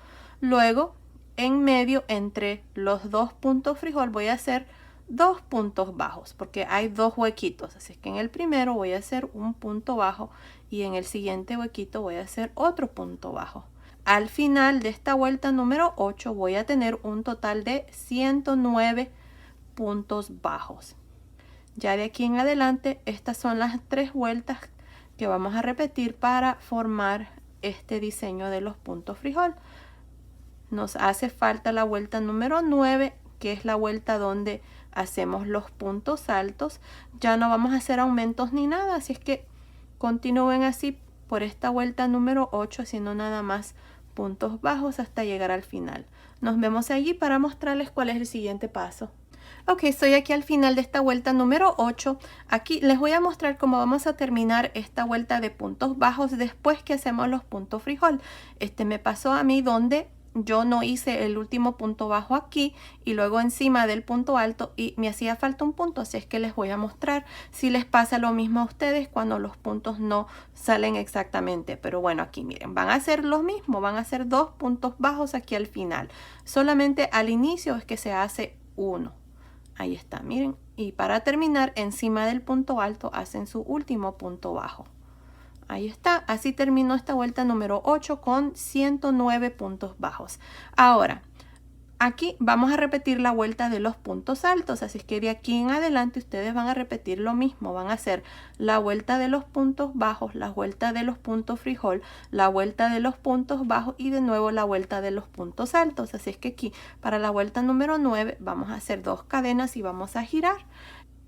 Luego en medio entre los dos puntos frijol voy a hacer dos puntos bajos porque hay dos huequitos, así que en el primero voy a hacer un punto bajo y en el siguiente huequito voy a hacer otro punto bajo. Al final de esta vuelta número 8 voy a tener un total de 109 puntos bajos. Ya de aquí en adelante estas son las 3 vueltas que vamos a repetir para formar este diseño de los puntos frijol. Nos hace falta la vuelta número 9, que es la vuelta donde hacemos los puntos altos. Ya no vamos a hacer aumentos ni nada, así es que continúen así por esta vuelta número 8 haciendo nada más puntos bajos hasta llegar al final. Nos vemos allí para mostrarles cuál es el siguiente paso. Ok, estoy aquí al final de esta vuelta número 8. Aquí les voy a mostrar cómo vamos a terminar esta vuelta de puntos bajos después que hacemos los puntos frijol. Me pasó a mí donde yo no hice el último punto bajo aquí y luego encima del punto alto y me hacía falta un punto, así es que les voy a mostrar si les pasa lo mismo a ustedes cuando los puntos no salen exactamente. Pero bueno, aquí miren, van a hacer lo mismo, van a hacer dos puntos bajos aquí al final. Solamente al inicio es que se hace uno. Ahí está, miren. Y para terminar, encima del punto alto hacen su último punto bajo. Ahí está, así terminó esta vuelta número 8 con 109 puntos bajos. Ahora, aquí vamos a repetir la vuelta de los puntos altos, así que de aquí en adelante ustedes van a repetir lo mismo. Van a hacer la vuelta de los puntos bajos, la vuelta de los puntos frijol, la vuelta de los puntos bajos y de nuevo la vuelta de los puntos altos. Así es que aquí para la vuelta número 9 vamos a hacer 2 cadenas y vamos a girar.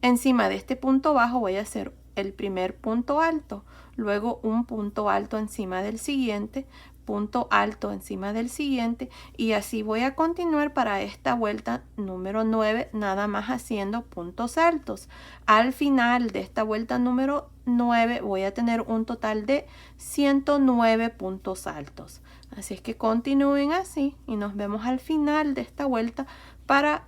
Encima de este punto bajo voy a hacer el primer punto alto, luego un punto alto encima del siguiente, punto alto encima del siguiente y así voy a continuar para esta vuelta número 9, nada más haciendo puntos altos. Al final de esta vuelta número 9 voy a tener un total de 109 puntos altos. Así es que continúen así y nos vemos al final de esta vuelta para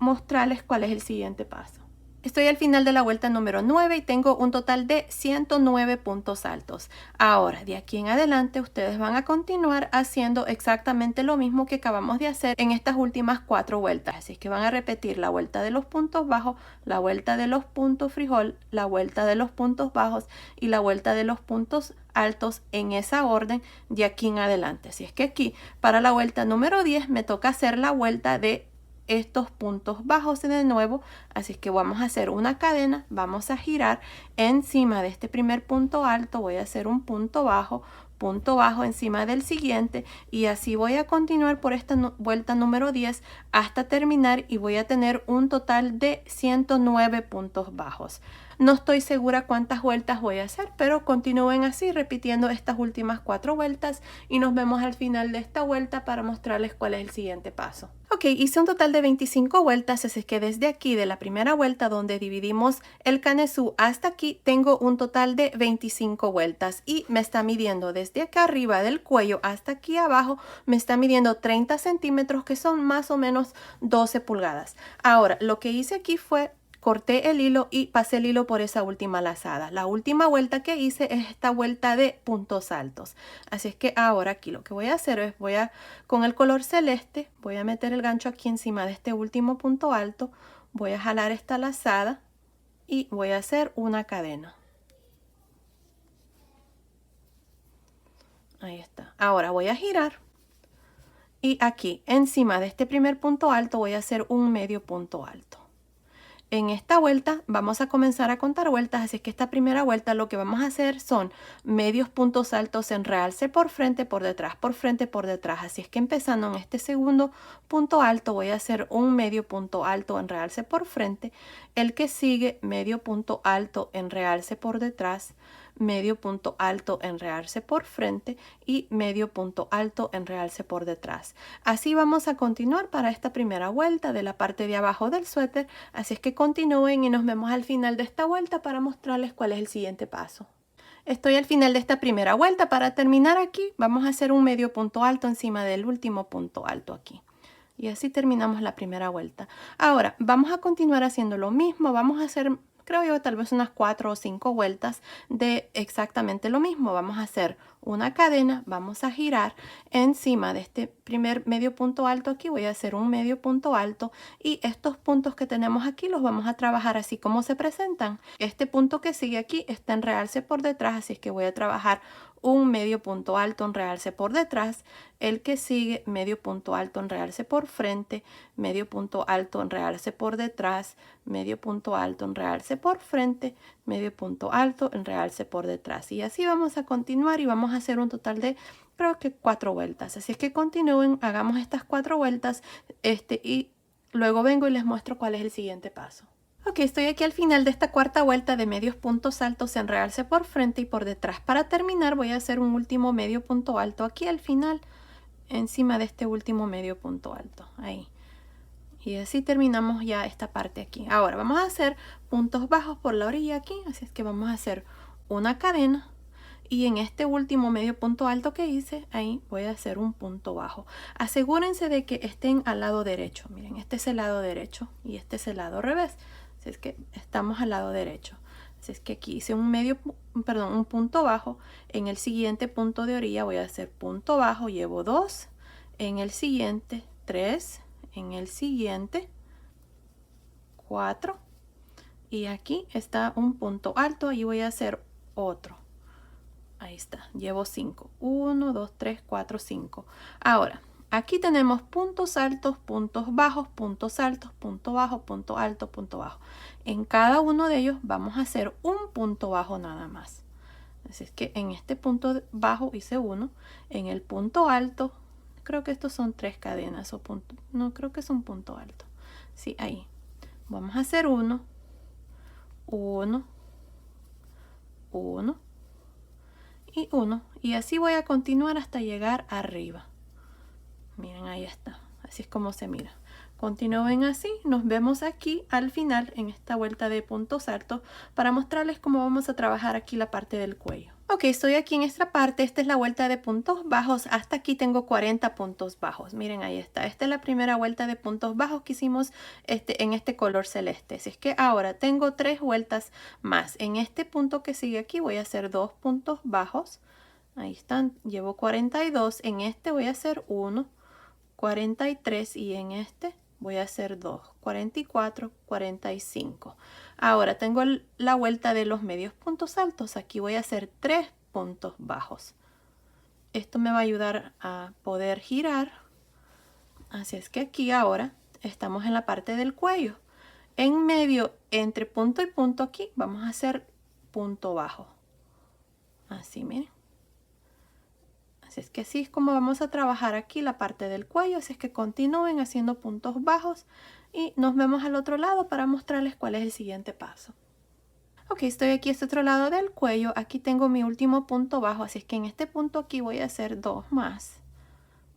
mostrarles cuál es el siguiente paso. Estoy al final de la vuelta número 9 y tengo un total de 109 puntos altos. Ahora, de aquí en adelante, ustedes van a continuar haciendo exactamente lo mismo que acabamos de hacer en estas últimas 4 vueltas. Así que van a repetir la vuelta de los puntos bajos, la vuelta de los puntos frijol, la vuelta de los puntos bajos y la vuelta de los puntos altos en esa orden de aquí en adelante. Así es que aquí, para la vuelta número 10, me toca hacer la vuelta de estos puntos bajos de nuevo, así que vamos a hacer una cadena, vamos a girar encima de este primer punto alto, voy a hacer un punto bajo encima del siguiente y así voy a continuar por esta vuelta número 10 hasta terminar y voy a tener un total de 109 puntos bajos. No estoy segura cuántas vueltas voy a hacer, pero continúen así repitiendo estas últimas 4 vueltas y nos vemos al final de esta vuelta para mostrarles cuál es el siguiente paso. Ok, hice un total de 25 vueltas, así que desde aquí de la primera vuelta donde dividimos el canesú hasta aquí tengo un total de 25 vueltas y me está midiendo desde acá arriba del cuello hasta aquí abajo, me está midiendo 30 centímetros que son más o menos 12 pulgadas. Ahora, lo que hice aquí fue corté el hilo y pasé el hilo por esa última lazada. La última vuelta que hice es esta vuelta de puntos altos. Así es que ahora aquí lo que voy a hacer es con el color celeste, voy a meter el gancho aquí encima de este último punto alto, voy a jalar esta lazada y voy a hacer una cadena. Ahí está. Ahora voy a girar. Y aquí, encima de este primer punto alto, voy a hacer un medio punto alto. En esta vuelta vamos a comenzar a contar vueltas, así que esta primera vuelta lo que vamos a hacer son medios puntos altos en realce por frente, por detrás, por frente, por detrás. Así es que empezando en este segundo punto alto voy a hacer un medio punto alto en realce por frente, el que sigue medio punto alto en realce por detrás, medio punto alto en realce por frente y medio punto alto en realce por detrás. Así vamos a continuar para esta primera vuelta de la parte de abajo del suéter, así es que continúen y nos vemos al final de esta vuelta para mostrarles cuál es el siguiente paso. Estoy al final de esta primera vuelta. Para terminar aquí vamos a hacer un medio punto alto encima del último punto alto aquí. Y así terminamos la primera vuelta. Ahora vamos a continuar haciendo lo mismo. Vamos a hacer, creo yo, tal vez unas 4 o 5 vueltas de exactamente lo mismo. Vamos a hacer una cadena, vamos a girar encima de este primer medio punto alto aquí. Voy a hacer un medio punto alto y estos puntos que tenemos aquí los vamos a trabajar así como se presentan. Este punto que sigue aquí está en realce por detrás, así es que voy a trabajar un medio punto alto en realce por detrás, el que sigue medio punto alto en realce por frente, medio punto alto en realce por detrás, medio punto alto en realce por frente, medio punto alto en realce por detrás. Y así vamos a continuar y vamos a hacer un total de creo que 4 vueltas. Así es que continúen, hagamos estas 4 vueltas y luego vengo y les muestro cuál es el siguiente paso. Ok, estoy aquí al final de esta cuarta vuelta de medios puntos altos en realce por frente y por detrás. Para terminar voy a hacer un último medio punto alto aquí al final, encima de este último medio punto alto, ahí. Y así terminamos ya esta parte aquí. Ahora vamos a hacer puntos bajos por la orilla aquí, así es que vamos a hacer una cadena. Y en este último medio punto alto que hice, ahí voy a hacer un punto bajo. Asegúrense de que estén al lado derecho. Miren, este es el lado derecho y este es el lado revés. Así es que estamos al lado derecho. Así es que aquí hice un punto bajo. En el siguiente punto de orilla voy a hacer punto bajo. Llevo 2. En el siguiente, 3. En el siguiente, 4. Y aquí está un punto alto y voy a hacer otro. Ahí está, llevo 5. 1, 2, 3, 4, 5. Ahora, aquí tenemos puntos altos, puntos bajos, puntos altos, punto bajo, punto alto, punto bajo. En cada uno de ellos vamos a hacer un punto bajo nada más. Así es que en este punto bajo hice 1. En el punto alto, creo que estos son 3 cadenas o punto. No, creo que es un punto alto. Sí, ahí. Vamos a hacer 1, 1, 1. Y 1 y así voy a continuar hasta llegar arriba. Miren, ahí está, así es como se mira. Continúen así, nos vemos aquí al final en esta vuelta de puntos altos para mostrarles cómo vamos a trabajar aquí la parte del cuello. Ok, estoy aquí en esta parte, esta es la vuelta de puntos bajos, hasta aquí tengo 40 puntos bajos. Miren, ahí está, esta es la primera vuelta de puntos bajos que hicimos en este color celeste. Así es que ahora tengo 3 vueltas más. En este punto que sigue aquí voy a hacer 2 puntos bajos. Ahí están, llevo 42, en este voy a hacer 1, 43 y en este voy a hacer 2, 44, 45. Ahora tengo la vuelta de los medios puntos altos. Aquí voy a hacer 3 puntos bajos. Esto me va a ayudar a poder girar. Así es que aquí ahora estamos en la parte del cuello. En medio, entre punto y punto aquí, vamos a hacer punto bajo. Así, miren. Así es que así es como vamos a trabajar aquí la parte del cuello. Así es que continúen haciendo puntos bajos y nos vemos al otro lado para mostrarles cuál es el siguiente paso. Ok, estoy aquí a este otro lado del cuello. Aquí tengo mi último punto bajo, así es que en este punto aquí voy a hacer 2 más.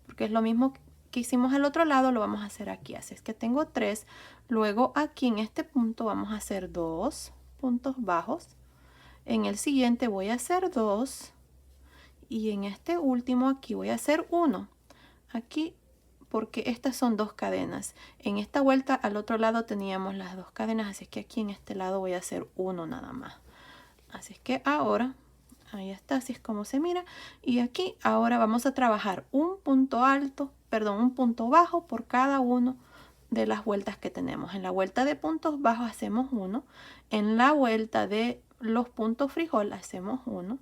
Porque es lo mismo que hicimos al otro lado, lo vamos a hacer aquí. Así es que tengo 3. Luego aquí en este punto vamos a hacer 2 puntos bajos. En el siguiente voy a hacer 2. Y en este último aquí voy a hacer 1. Aquí, porque estas son 2 cadenas. En esta vuelta al otro lado teníamos las 2 cadenas, así que aquí en este lado voy a hacer 1 nada más. Así es que ahora, ahí está, así es como se mira. Y aquí ahora vamos a trabajar un punto alto, perdón, un punto bajo por cada uno de las vueltas que tenemos. En la vuelta de puntos bajos hacemos 1. En la vuelta de los puntos frijol hacemos 1.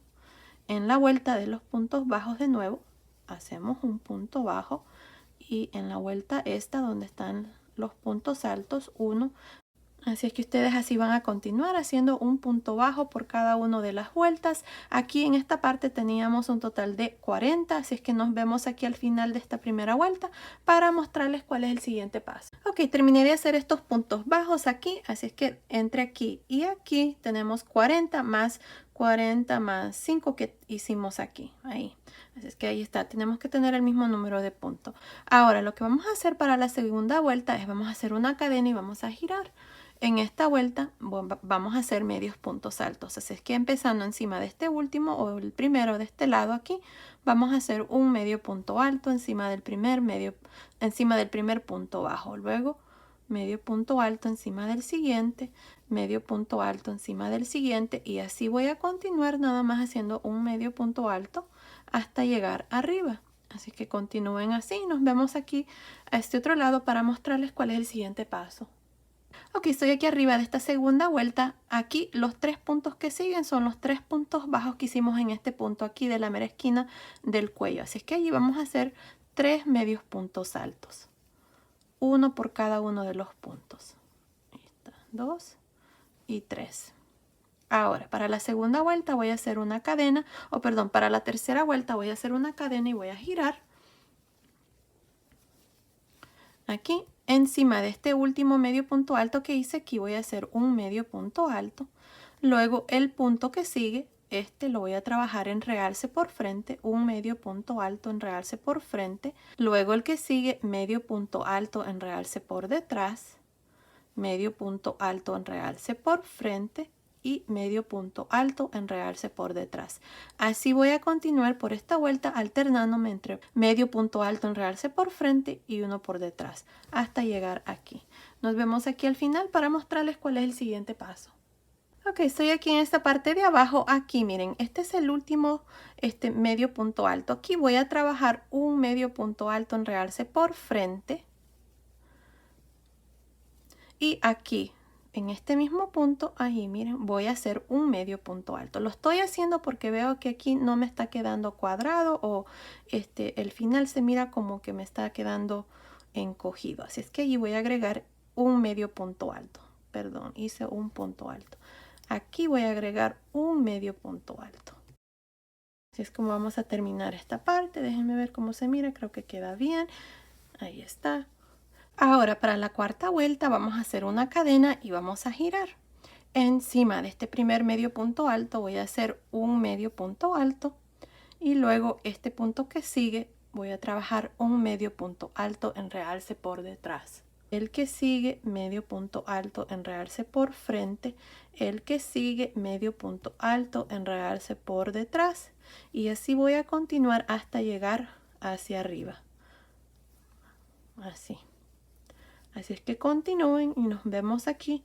En la vuelta de los puntos bajos de nuevo hacemos un punto bajo y en la vuelta esta donde están los puntos altos, 1. Así es que ustedes así van a continuar haciendo un punto bajo por cada una de las vueltas. Aquí en esta parte teníamos un total de 40, así es que nos vemos aquí al final de esta primera vuelta para mostrarles cuál es el siguiente paso. Ok, terminé de hacer estos puntos bajos aquí, así es que entre aquí y aquí tenemos 40 más 5 que hicimos aquí, ahí. Así es que ahí está, tenemos que tener el mismo número de puntos. Ahora lo que vamos a hacer para la segunda vuelta es vamos a hacer una cadena y vamos a girar. En esta vuelta vamos a hacer medios puntos altos, así es que empezando encima de este último o el primero de este lado aquí, vamos a hacer un medio punto alto encima del primer punto bajo, luego medio punto alto encima del siguiente, medio punto alto encima del siguiente y así voy a continuar nada más haciendo un medio punto alto hasta llegar arriba. Así que continúen así, nos vemos aquí a este otro lado para mostrarles cuál es el siguiente paso. Ok, estoy aquí arriba de esta segunda vuelta. Aquí los 3 puntos que siguen son los 3 puntos bajos que hicimos en este punto aquí de la mera esquina del cuello. Así es que allí vamos a hacer 3 medios puntos altos. Uno por cada uno de los puntos. Ahí está, 2 y 3. Ahora, para la segunda vuelta voy a hacer una cadena, para la tercera vuelta voy a hacer una cadena y voy a girar. Aquí encima de este último medio punto alto que hice aquí voy a hacer un medio punto alto. Luego el punto que sigue, este lo voy a trabajar en realce por frente, un medio punto alto en realce por frente. Luego el que sigue, medio punto alto en realce por detrás, medio punto alto en realce por frente y medio punto alto en realce por detrás. Así voy a continuar por esta vuelta alternándome entre medio punto alto en realce por frente y uno por detrás hasta llegar aquí. Nos vemos aquí al final para mostrarles cuál es el siguiente paso. Ok, estoy aquí en esta parte de abajo. Aquí miren, este es el último medio punto alto. Aquí voy a trabajar un medio punto alto en realce por frente y aquí en este mismo punto, ahí miren, voy a hacer un medio punto alto. Lo estoy haciendo porque veo que aquí no me está quedando cuadrado o el final se mira como que me está quedando encogido. Así es que allí voy a agregar un medio punto alto. Perdón, hice un punto alto. Aquí voy a agregar un medio punto alto. Así es como vamos a terminar esta parte. Déjenme ver cómo se mira, creo que queda bien. Ahí está. Ahora para la cuarta vuelta vamos a hacer una cadena y vamos a girar. Encima de este primer medio punto alto voy a hacer un medio punto alto y luego este punto que sigue voy a trabajar un medio punto alto en realce por detrás. El que sigue, medio punto alto en realce por frente. El que sigue, medio punto alto en realce por detrás. Y así voy a continuar hasta llegar hacia arriba. Así. Así es que continúen y nos vemos aquí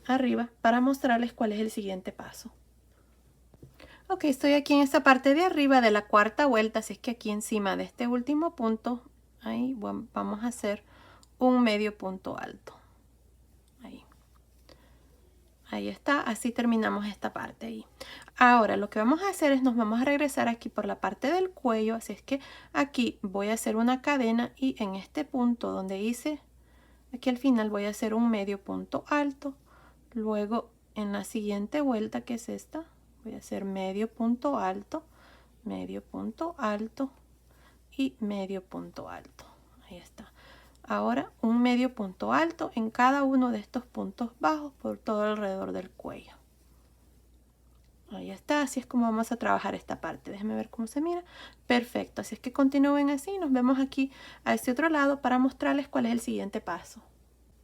arriba para mostrarles cuál es el siguiente paso. Ok, estoy aquí en esta parte de arriba de la cuarta vuelta, así es que aquí encima de este último punto, ahí vamos a hacer un medio punto alto. Ahí está, así terminamos esta parte ahí. Ahora lo que vamos a hacer es nos vamos a regresar aquí por la parte del cuello, así es que aquí voy a hacer una cadena y en este punto donde hice, aquí al final voy a hacer un medio punto alto. Luego en la siguiente vuelta, que es esta, voy a hacer medio punto alto y medio punto alto. Ahí está. Ahora un medio punto alto en cada uno de estos puntos bajos por todo alrededor del cuello. Ahí está, así es como vamos a trabajar esta parte. Déjenme ver cómo se mira. Perfecto, así es que continúen así. Nos vemos aquí a este otro lado para mostrarles cuál es el siguiente paso.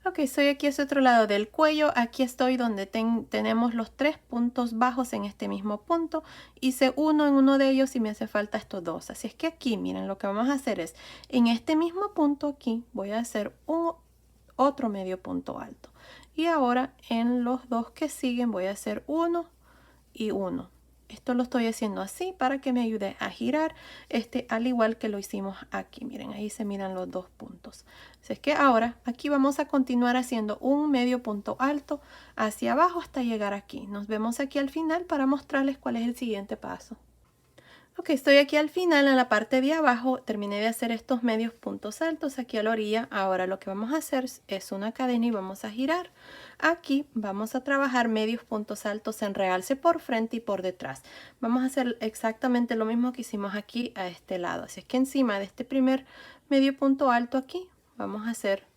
Ok, estoy aquí a este otro lado del cuello. Aquí estoy donde tenemos los 3 puntos bajos en este mismo punto. Hice uno en uno de ellos y me hace falta estos dos. Así es que aquí, miren, lo que vamos a hacer es, en este mismo punto aquí, voy a hacer otro medio punto alto. Y ahora en los dos que siguen voy a hacer uno y uno. Esto lo estoy haciendo así para que me ayude a girar, al igual que lo hicimos aquí. Miren, ahí se miran los dos puntos. Así es que ahora aquí vamos a continuar haciendo un medio punto alto hacia abajo hasta llegar aquí. Nos vemos aquí al final para mostrarles cuál es el siguiente paso. Ok, estoy aquí al final en la parte de abajo, terminé de hacer estos medios puntos altos aquí a la orilla. Ahora lo que vamos a hacer es una cadena y vamos a girar. Aquí vamos a trabajar medios puntos altos en realce por frente y por detrás. Vamos a hacer exactamente lo mismo que hicimos aquí a este lado. Así es que encima de este primer medio punto alto aquí, vamos a hacer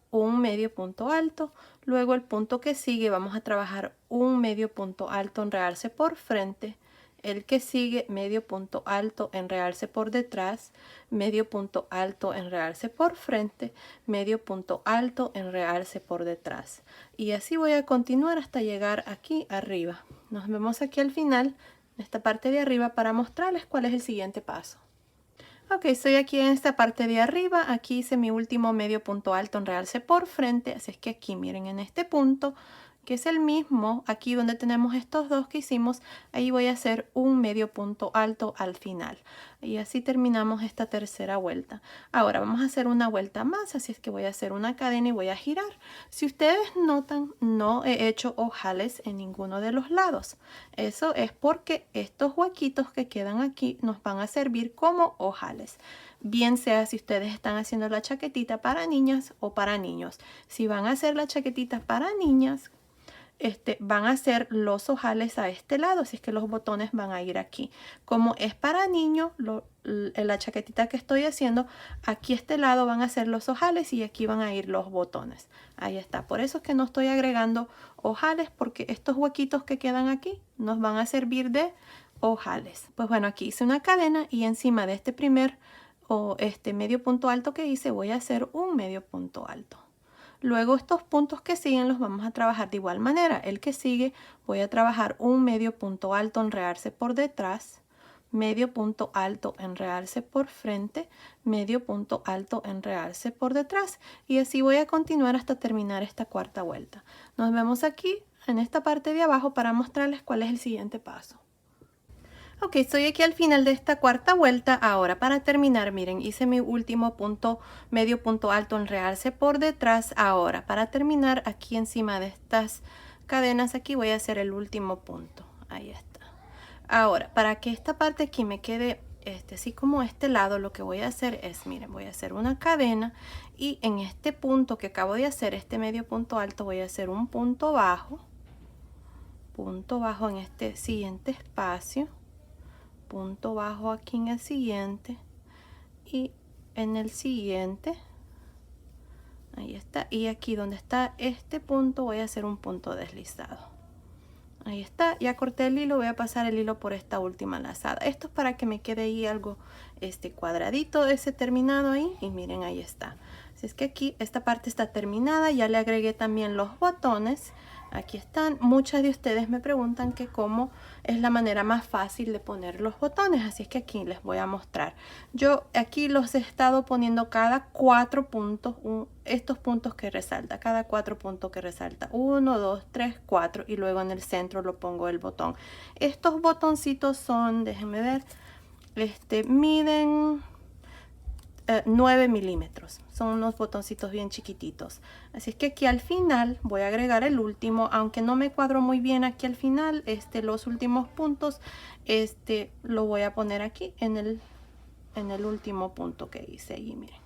un medio punto alto. Luego el punto que sigue vamos a trabajar un medio punto alto en realce por frente. El que sigue, medio punto alto en realce por detrás, medio punto alto en realce por frente, medio punto alto en realce por detrás. Y así voy a continuar hasta llegar aquí arriba. Nos vemos aquí al final, en esta parte de arriba, para mostrarles cuál es el siguiente paso. Ok, estoy aquí en esta parte de arriba. Aquí hice mi último medio punto alto en realce por frente. Así es que aquí miren en este punto, que es el mismo, aquí donde tenemos estos dos que hicimos, ahí voy a hacer un medio punto alto al final. Y así terminamos esta tercera vuelta. Ahora vamos a hacer una vuelta más, así es que voy a hacer una cadena y voy a girar. Si ustedes notan, no he hecho ojales en ninguno de los lados. Eso es porque estos huequitos que quedan aquí nos van a servir como ojales. Bien sea si ustedes están haciendo la chaquetita para niñas o para niños. Si van a hacer la chaquetita para niñas, van a hacer los ojales a este lado, así es que los botones van a ir aquí. Como es para niños, la chaquetita que estoy haciendo, aquí a este lado van a ser los ojales y aquí van a ir los botones. Ahí está, por eso es que no estoy agregando ojales, porque estos huequitos que quedan aquí nos van a servir de ojales. Pues bueno, aquí hice una cadena y encima de este primer o este medio punto alto que hice voy a hacer un medio punto alto. Luego estos puntos que siguen los vamos a trabajar de igual manera. El que sigue voy a trabajar un medio punto alto en realce por detrás, medio punto alto en realce por frente, medio punto alto en realce por detrás. Y así voy a continuar hasta terminar esta cuarta vuelta. Nos vemos aquí en esta parte de abajo para mostrarles cuál es el siguiente paso. Ok, estoy aquí al final de esta cuarta vuelta. Ahora para terminar, miren, hice mi último punto, medio punto alto en realce por detrás. Ahora para terminar, aquí encima de estas cadenas aquí voy a hacer el último punto. Ahí está. Ahora, para que esta parte aquí me quede así como este lado, lo que voy a hacer es, miren, voy a hacer una cadena y en este punto que acabo de hacer, este medio punto alto, voy a hacer un punto bajo en este siguiente espacio, punto bajo aquí en el siguiente y en el siguiente, ahí está, y aquí donde está este punto voy a hacer un punto deslizado. Ahí está, ya corté el hilo, voy a pasar el hilo por esta última lazada. Esto es para que me quede ahí algo cuadradito ese terminado ahí, y miren, ahí está. Así es que aquí esta parte está terminada, ya le agregué también los botones. Aquí están. Muchas de ustedes me preguntan que cómo es la manera más fácil de poner los botones, así es que aquí les voy a mostrar. Yo aquí los he estado poniendo cada 4 puntos, estos puntos que resalta, cada 4 puntos que resalta, 1, 2, 3, 4, y luego en el centro lo pongo el botón. Estos botoncitos son, déjenme ver, miden 9 milímetros. Son unos botoncitos bien chiquititos. Así es que aquí al final voy a agregar el último, aunque no me cuadro muy bien aquí al final, los últimos puntos, lo voy a poner aquí en el último punto que hice ahí, miren.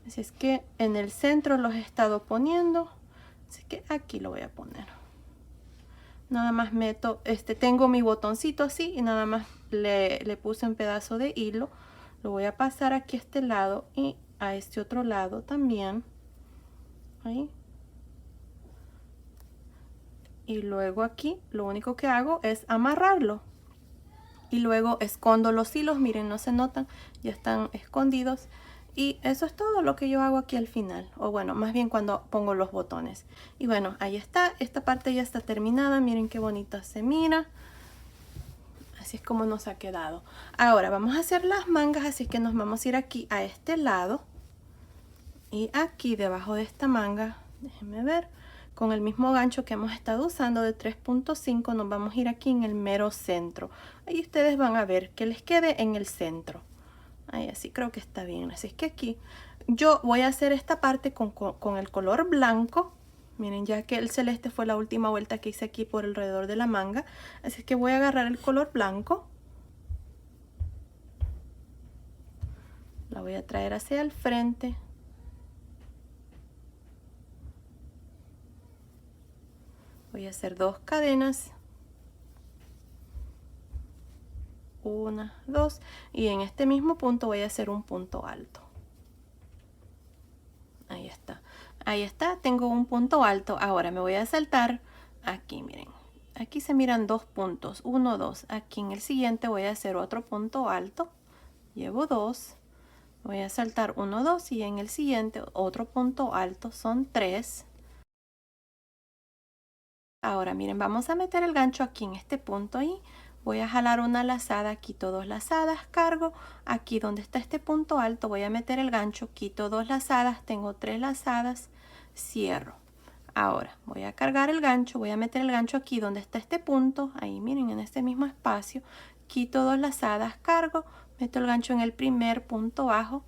Así es que en el centro los he estado poniendo, así que aquí lo voy a poner. Nada más meto, tengo mi botoncito así y nada más le puse un pedazo de hilo. Lo voy a pasar aquí a este lado y a este otro lado también. Ahí. Y luego aquí lo único que hago es amarrarlo. Y luego escondo los hilos, miren, no se notan, ya están escondidos. Y eso es todo lo que yo hago aquí al final. O bueno, más bien cuando pongo los botones. Y bueno, ahí está, esta parte ya está terminada. Miren qué bonita se mira. Así es como nos ha quedado. Ahora vamos a hacer las mangas, así que nos vamos a ir aquí a este lado. Y aquí debajo de esta manga, déjenme ver, con el mismo gancho que hemos estado usando de 3.5, nos vamos a ir aquí en el mero centro. Ahí ustedes van a ver que les quede en el centro. Ahí así creo que está bien. Así es que aquí yo voy a hacer esta parte con el color blanco. Miren, ya que el celeste fue la última vuelta que hice aquí por alrededor de la manga. Así es que voy a agarrar el color blanco. La voy a traer hacia el frente. Voy a hacer 2 cadenas. 1, 2. Y en este mismo punto voy a hacer un punto alto. Ahí está. Ahí está, tengo un punto alto. Ahora me voy a saltar aquí, miren. Aquí se miran 2 puntos, 1, 2. Aquí en el siguiente voy a hacer otro punto alto. Llevo 2. Voy a saltar 1, 2 y en el siguiente otro punto alto, son 3. Ahora miren, vamos a meter el gancho aquí en este punto ahí. Voy a jalar una lazada, quito 2 lazadas, cargo. Aquí donde está este punto alto voy a meter el gancho, quito 2 lazadas, tengo 3 lazadas, cierro. Ahora voy a cargar el gancho, voy a meter el gancho aquí donde está este punto, ahí miren en este mismo espacio, quito 2 lazadas, cargo, meto el gancho en el primer punto bajo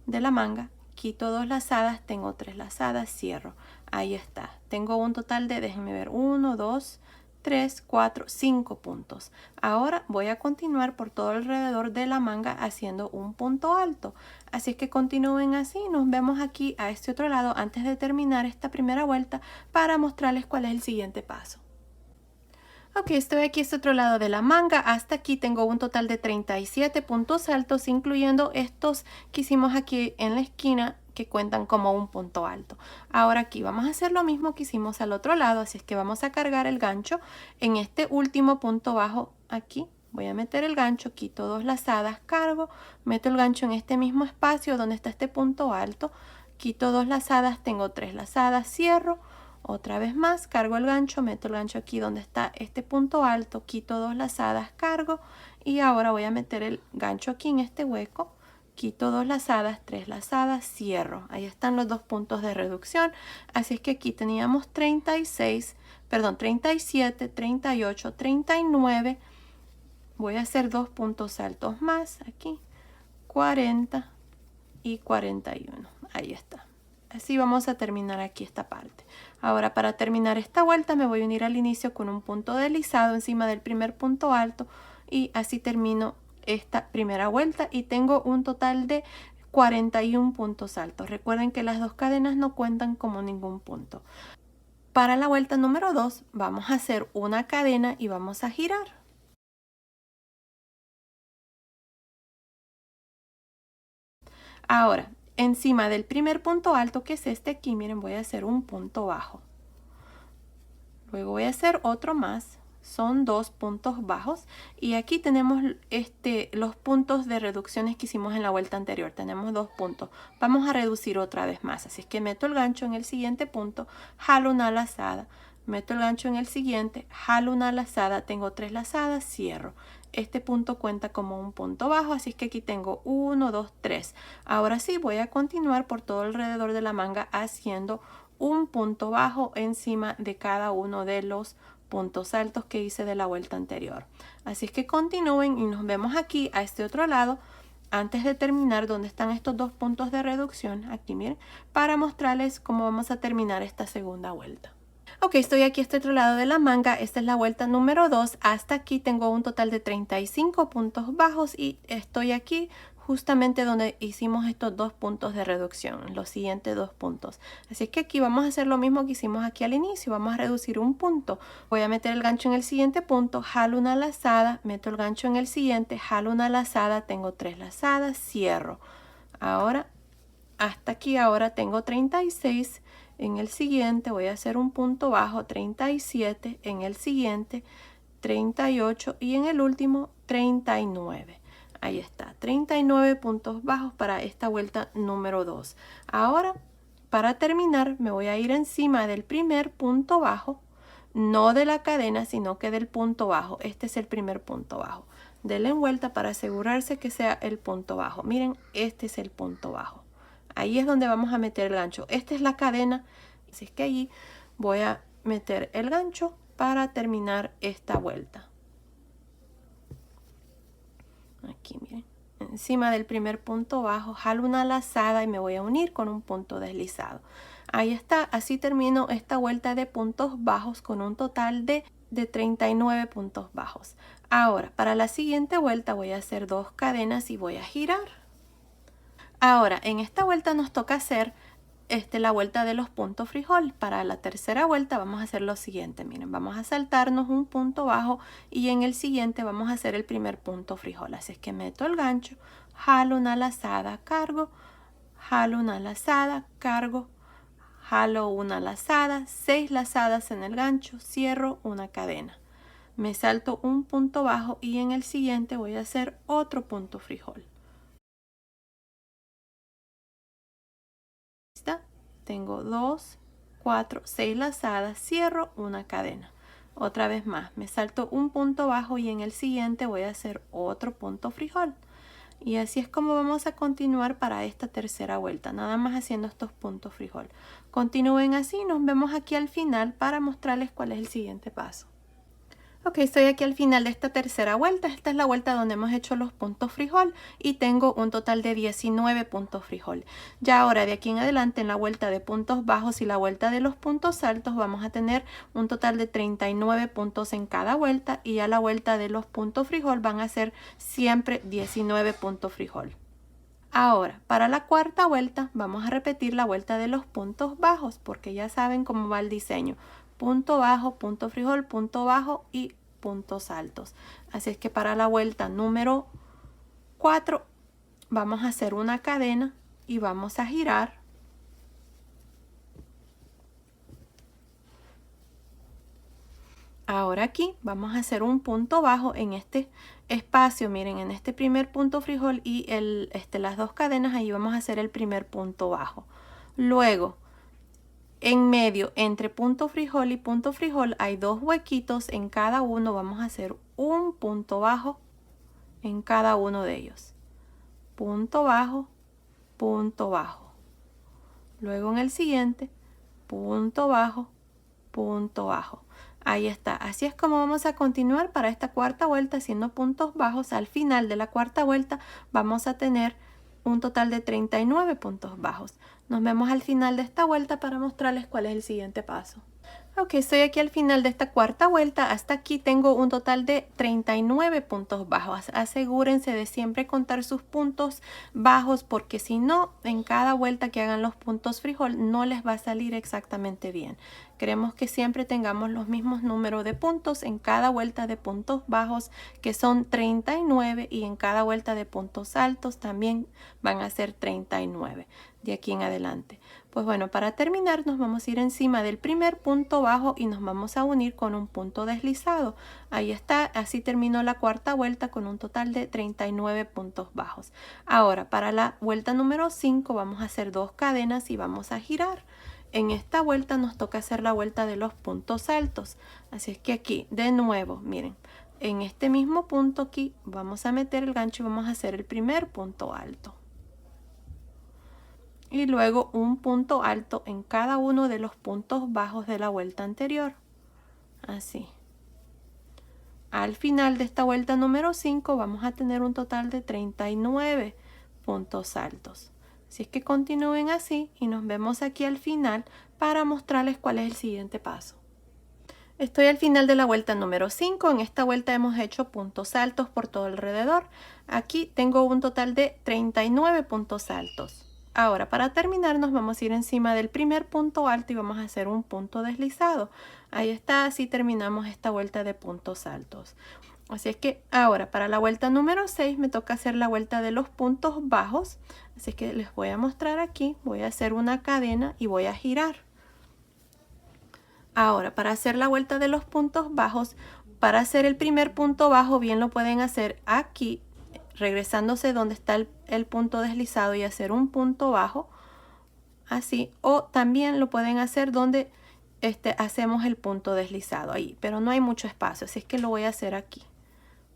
de la manga, quito 2 lazadas, tengo 3 lazadas, cierro. Ahí está, tengo un total de, déjenme ver, 1, 2, 3, 4, 5 puntos. Ahora voy a continuar por todo alrededor de la manga haciendo un punto alto. Así es que continúen así, nos vemos aquí a este otro lado antes de terminar esta primera vuelta para mostrarles cuál es el siguiente paso. Ok, estoy aquí a este otro lado de la manga. Hasta aquí tengo un total de 37 puntos altos, incluyendo estos que hicimos aquí en la esquina, que cuentan como un punto alto. Ahora aquí vamos a hacer lo mismo que hicimos al otro lado, así es que vamos a cargar el gancho en este último punto bajo aquí. Voy a meter el gancho, quito 2 lazadas, cargo, meto el gancho en este mismo espacio donde está este punto alto, quito 2 lazadas, tengo 3 lazadas, cierro. Otra vez más, cargo el gancho, meto el gancho aquí donde está este punto alto, quito 2 lazadas, cargo y ahora voy a meter el gancho aquí en este hueco, quito 2 lazadas, 3 lazadas, cierro. Ahí están los 2 puntos de reducción, así es que aquí teníamos 37, 38, 39. Voy a hacer 2 puntos altos más aquí, 40 y 41. Ahí está. Así vamos a terminar aquí esta parte. Ahora para terminar esta vuelta me voy a unir al inicio con un punto deslizado encima del primer punto alto y así termino esta primera vuelta y tengo un total de 41 puntos altos. Recuerden que las 2 cadenas no cuentan como ningún punto. Para la vuelta número 2 vamos a hacer una cadena y vamos a girar. Ahora, encima del primer punto alto, que es este aquí, miren, voy a hacer un punto bajo. Luego voy a hacer otro más, son 2 puntos bajos. Y aquí tenemos los puntos de reducciones que hicimos en la vuelta anterior. Tenemos 2 puntos. Vamos a reducir otra vez más. Así es que meto el gancho en el siguiente punto, jalo una lazada. Meto el gancho en el siguiente, jalo una lazada, tengo 3 lazadas, cierro. Este punto cuenta como un punto bajo, así es que aquí tengo 1, 2, 3. Ahora sí, voy a continuar por todo alrededor de la manga haciendo un punto bajo encima de cada uno de los puntos altos que hice de la vuelta anterior. Así es que continúen y nos vemos aquí a este otro lado antes de terminar donde están estos 2 puntos de reducción, aquí miren, para mostrarles cómo vamos a terminar esta segunda vuelta. Ok, estoy aquí a este otro lado de la manga, esta es la vuelta número 2, hasta aquí tengo un total de 35 puntos bajos y estoy aquí justamente donde hicimos estos 2 puntos de reducción, los siguientes 2 puntos. Así que aquí vamos a hacer lo mismo que hicimos aquí al inicio, vamos a reducir un punto. Voy a meter el gancho en el siguiente punto, jalo una lazada, meto el gancho en el siguiente, jalo una lazada, tengo 3 lazadas, cierro. Ahora, hasta aquí ahora tengo 36. En el siguiente voy a hacer un punto bajo, 37, en el siguiente 38 y en el último 39. Ahí está, 39 puntos bajos para esta vuelta número 2. Ahora, para terminar, me voy a ir encima del primer punto bajo, no de la cadena, sino que del punto bajo. Este es el primer punto bajo. Denle vuelta para asegurarse que sea el punto bajo. Miren, este es el punto bajo. Ahí es donde vamos a meter el gancho. Esta es la cadena, así es que allí voy a meter el gancho para terminar esta vuelta. Aquí miren, encima del primer punto bajo, jalo una lazada y me voy a unir con un punto deslizado. Ahí está, así termino esta vuelta de puntos bajos con un total de 39 puntos bajos. Ahora, para la siguiente vuelta voy a hacer 2 cadenas y voy a girar. Ahora, en esta vuelta nos toca hacer la vuelta de los puntos frijol. Para la tercera vuelta vamos a hacer lo siguiente. Miren, vamos a saltarnos un punto bajo y en el siguiente vamos a hacer el primer punto frijol. Así es que meto el gancho, jalo una lazada, cargo, jalo una lazada, cargo, jalo una lazada, 6 lazadas en el gancho, cierro una cadena. Me salto un punto bajo y en el siguiente voy a hacer otro punto frijol. Tengo 2, 4, 6 lazadas, cierro una cadena. Otra vez más, me salto un punto bajo y en el siguiente voy a hacer otro punto frijol. Y así es como vamos a continuar para esta tercera vuelta, nada más haciendo estos puntos frijol. Continúen así, nos vemos aquí al final para mostrarles cuál es el siguiente paso. Ok, estoy aquí al final de esta tercera vuelta. Esta es la vuelta donde hemos hecho los puntos frijol y tengo un total de 19 puntos frijol. Ya ahora de aquí en adelante en la vuelta de puntos bajos y la vuelta de los puntos altos vamos a tener un total de 39 puntos en cada vuelta y ya la vuelta de los puntos frijol van a ser siempre 19 puntos frijol. Ahora, para la cuarta vuelta vamos a repetir la vuelta de los puntos bajos porque ya saben cómo va el diseño. Punto bajo, punto frijol, punto bajo y puntos altos. Así es que para la vuelta número 4 vamos a hacer una cadena y vamos a girar. Ahora aquí vamos a hacer un punto bajo en este espacio, miren, en este primer punto frijol y las dos cadenas, ahí vamos a hacer el primer punto bajo. Luego, en medio, entre punto frijol y punto frijol, hay dos huequitos, en cada uno vamos a hacer un punto bajo en cada uno de ellos. Punto bajo, punto bajo. Luego en el siguiente, punto bajo, punto bajo. Ahí está, así es como vamos a continuar para esta cuarta vuelta haciendo puntos bajos. Al final de la cuarta vuelta vamos a tener un total de 39 puntos bajos. Nos vemos al final de esta vuelta para mostrarles cuál es el siguiente paso. Ok, estoy aquí al final de esta cuarta vuelta. Hasta aquí tengo un total de 39 puntos bajos. Asegúrense de siempre contar sus puntos bajos porque si no, en cada vuelta que hagan los puntos frijol no les va a salir exactamente bien. Queremos que siempre tengamos los mismos números de puntos en cada vuelta de puntos bajos, que son 39, y en cada vuelta de puntos altos también van a ser 39 de aquí en adelante. Pues bueno, para terminar nos vamos a ir encima del primer punto bajo y nos vamos a unir con un punto deslizado. Ahí está, así terminó la cuarta vuelta con un total de 39 puntos bajos. Ahora, para la vuelta número 5 vamos a hacer dos cadenas y vamos a girar. En esta vuelta nos toca hacer la vuelta de los puntos altos. Así es que aquí, de nuevo, miren, en este mismo punto aquí vamos a meter el gancho y vamos a hacer el primer punto alto. Y luego un punto alto en cada uno de los puntos bajos de la vuelta anterior. Así. Al final de esta vuelta número 5 vamos a tener un total de 39 puntos altos. Así es que continúen así y nos vemos aquí al final para mostrarles cuál es el siguiente paso. Estoy al final de la vuelta número 5. En esta vuelta hemos hecho puntos altos por todo alrededor. Aquí tengo un total de 39 puntos altos. Ahora, para terminar, nos vamos a ir encima del primer punto alto y vamos a hacer un punto deslizado. Ahí está, así terminamos esta vuelta de puntos altos. Así es que ahora, para la vuelta número 6, me toca hacer la vuelta de los puntos bajos. Así es que les voy a mostrar aquí. Voy a hacer una cadena y voy a girar. Ahora, para hacer la vuelta de los puntos bajos, para hacer el primer punto bajo, bien lo pueden hacer aquí, regresándose donde está el punto deslizado y hacer un punto bajo, así, o también lo pueden hacer donde hacemos el punto deslizado ahí, pero no hay mucho espacio, así es que lo voy a hacer aquí.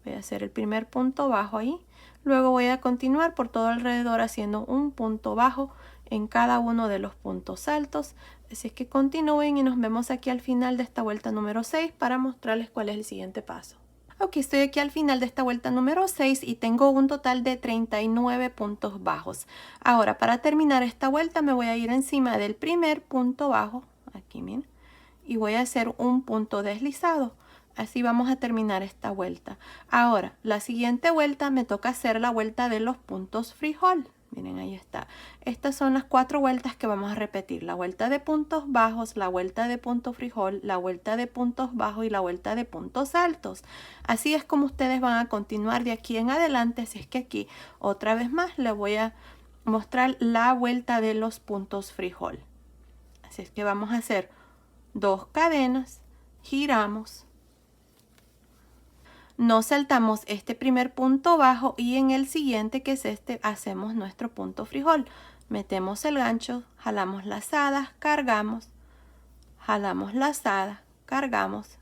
Voy a hacer el primer punto bajo ahí, luego voy a continuar por todo alrededor haciendo un punto bajo en cada uno de los puntos altos. Así es que continúen y nos vemos aquí al final de esta vuelta número 6 para mostrarles cuál es el siguiente paso. Ok, estoy aquí al final de esta vuelta número 6 y tengo un total de 39 puntos bajos. Ahora, para terminar esta vuelta me voy a ir encima del primer punto bajo, aquí miren, y voy a hacer un punto deslizado. Así vamos a terminar esta vuelta. Ahora, la siguiente vuelta me toca hacer la vuelta de los puntos frijol. Miren, ahí está. Estas son las 4 vueltas que vamos a repetir. La vuelta de puntos bajos, la vuelta de punto frijol, la vuelta de puntos bajos y la vuelta de puntos altos. Así es como ustedes van a continuar de aquí en adelante. Así es que aquí otra vez más les voy a mostrar la vuelta de los puntos frijol. Así es que vamos a hacer 2 cadenas, giramos. No saltamos este primer punto bajo y en el siguiente, que es este, hacemos nuestro punto frijol. Metemos el gancho, jalamos lazadas, cargamos, jalamos lazada, cargamos,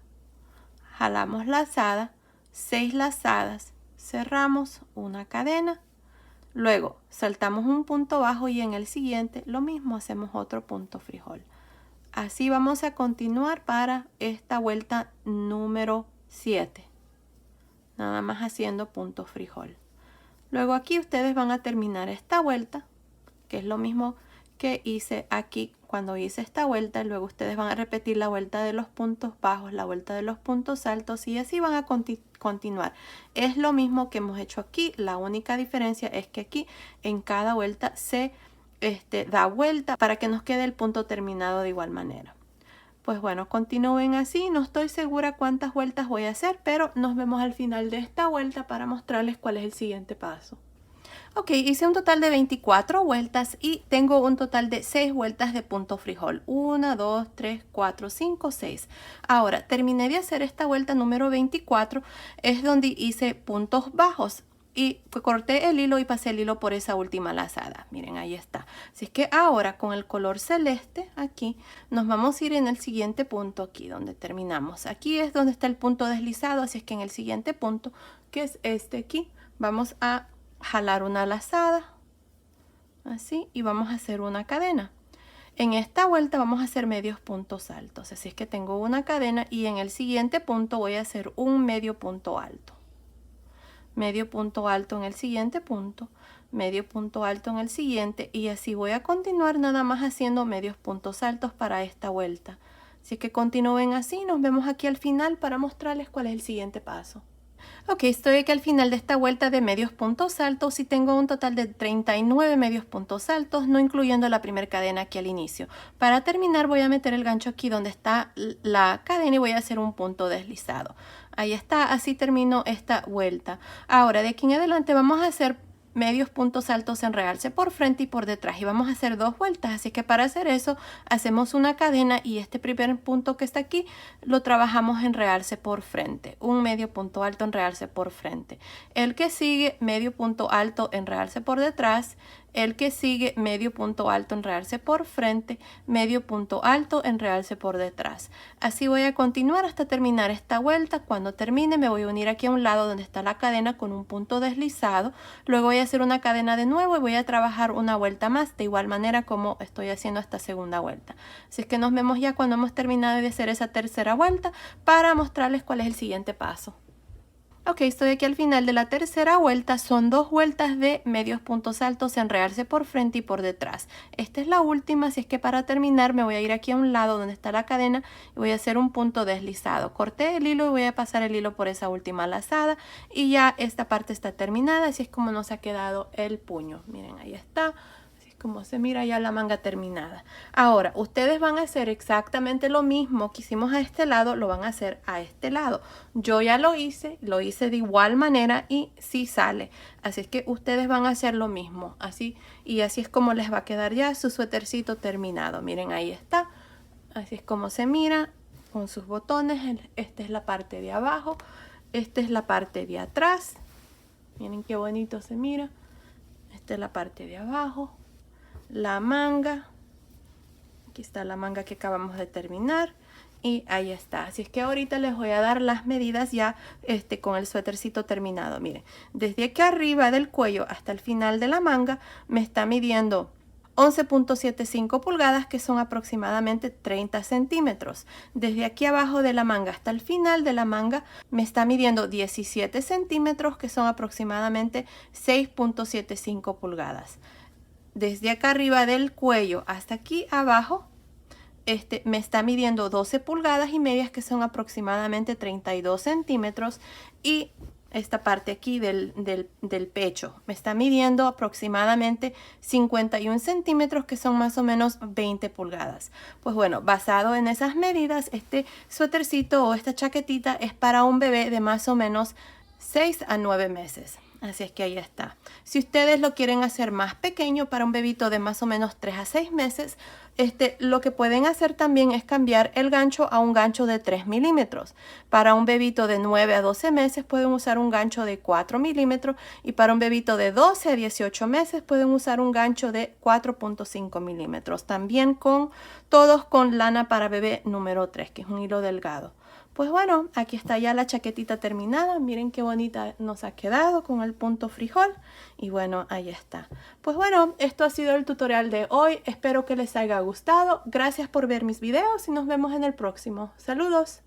jalamos lazada, 6 lazadas, cerramos una cadena. Luego saltamos un punto bajo y en el siguiente lo mismo, hacemos otro punto frijol. Así vamos a continuar para esta vuelta número 7. Nada más haciendo punto frijol. Luego aquí ustedes van a terminar esta vuelta, que es lo mismo que hice aquí cuando hice esta vuelta. Luego ustedes van a repetir la vuelta de los puntos bajos, la vuelta de los puntos altos y así van a continuar. Es lo mismo que hemos hecho aquí. La única diferencia es que aquí en cada vuelta se da vuelta para que nos quede el punto terminado de igual manera. Pues bueno, continúen así. No estoy segura cuántas vueltas voy a hacer, pero nos vemos al final de esta vuelta para mostrarles cuál es el siguiente paso. Ok, hice un total de 24 vueltas y tengo un total de 6 vueltas de punto frijol. 1, 2, 3, 4, 5, 6. Ahora, terminé de hacer esta vuelta número 24, es donde hice puntos bajos. Y corté el hilo y pasé el hilo por esa última lazada. Miren, ahí está. Así es que ahora con el color celeste aquí nos vamos a ir en el siguiente punto aquí donde terminamos. Aquí es donde está el punto deslizado, así es que en el siguiente punto, que es este aquí, vamos a jalar una lazada así y vamos a hacer una cadena. En esta vuelta vamos a hacer medios puntos altos, así es que tengo una cadena y en el siguiente punto voy a hacer un medio punto alto. Medio punto alto en el siguiente punto, medio punto alto en el siguiente y así voy a continuar nada más haciendo medios puntos altos para esta vuelta. Así que continúen así, nos vemos aquí al final para mostrarles cuál es el siguiente paso. Ok, estoy aquí al final de esta vuelta de medios puntos altos y tengo un total de 39 medios puntos altos, no incluyendo la primera cadena aquí al inicio. Para terminar voy a meter el gancho aquí donde está la cadena y voy a hacer un punto deslizado. Ahí está, así termino esta vuelta. Ahora de aquí en adelante vamos a hacer medios puntos altos en realce por frente y por detrás y vamos a hacer 2 vueltas, así que para hacer eso hacemos una cadena y este primer punto que está aquí lo trabajamos en realce por frente, un medio punto alto en realce por frente, el que sigue medio punto alto en realce por detrás, el que sigue medio punto alto en realce por frente, medio punto alto en realce por detrás. Así voy a continuar hasta terminar esta vuelta. Cuando termine me voy a unir aquí a un lado donde está la cadena con un punto deslizado. Luego voy a hacer una cadena de nuevo y voy a trabajar una vuelta más de igual manera como estoy haciendo esta segunda vuelta. Así es que nos vemos ya cuando hemos terminado de hacer esa tercera vuelta para mostrarles cuál es el siguiente paso. Ok, estoy aquí al final de la tercera vuelta, son 2 vueltas de medios puntos altos en realce por frente y por detrás. Esta es la última, así es que para terminar me voy a ir aquí a un lado donde está la cadena y voy a hacer un punto deslizado. Corté el hilo y voy a pasar el hilo por esa última lazada y ya esta parte está terminada, así es como nos ha quedado el puño. Miren, ahí está. Como se mira ya la manga terminada. Ahora, ustedes van a hacer exactamente lo mismo que hicimos a este lado, lo van a hacer a este lado. Yo ya lo hice de igual manera y sí sale. Así es que ustedes van a hacer lo mismo, así y así es como les va a quedar ya su suétercito terminado. Miren, ahí está. Así es como se mira con sus botones. Esta es la parte de abajo, esta es la parte de atrás. Miren qué bonito se mira. Esta es la parte de abajo. La manga, aquí está la manga que acabamos de terminar y ahí está. Así es que ahorita les voy a dar las medidas ya con el suétercito terminado. Miren, desde aquí arriba del cuello hasta el final de la manga me está midiendo 11.75 pulgadas, que son aproximadamente 30 centímetros. Desde aquí abajo de la manga hasta el final de la manga me está midiendo 17 centímetros, que son aproximadamente 6.75 pulgadas. Desde acá arriba del cuello hasta aquí abajo, me está midiendo 12 pulgadas y medias, que son aproximadamente 32 centímetros. Y esta parte aquí del pecho. Me está midiendo aproximadamente 51 centímetros, que son más o menos 20 pulgadas. Pues bueno, basado en esas medidas, este suétercito o esta chaquetita es para un bebé de más o menos 6 a 9 meses. Así es que ahí está. Si ustedes lo quieren hacer más pequeño para un bebito de más o menos 3 a 6 meses, lo que pueden hacer también es cambiar el gancho a un gancho de 3 milímetros. Para un bebito de 9 a 12 meses pueden usar un gancho de 4 milímetros y para un bebito de 12 a 18 meses pueden usar un gancho de 4.5 milímetros. También todos con lana para bebé número 3, que es un hilo delgado. Pues bueno, aquí está ya la chaquetita terminada. Miren qué bonita nos ha quedado con el punto frijol. Y bueno, ahí está. Pues bueno, esto ha sido el tutorial de hoy. Espero que les haya gustado. Gracias por ver mis videos y nos vemos en el próximo. Saludos.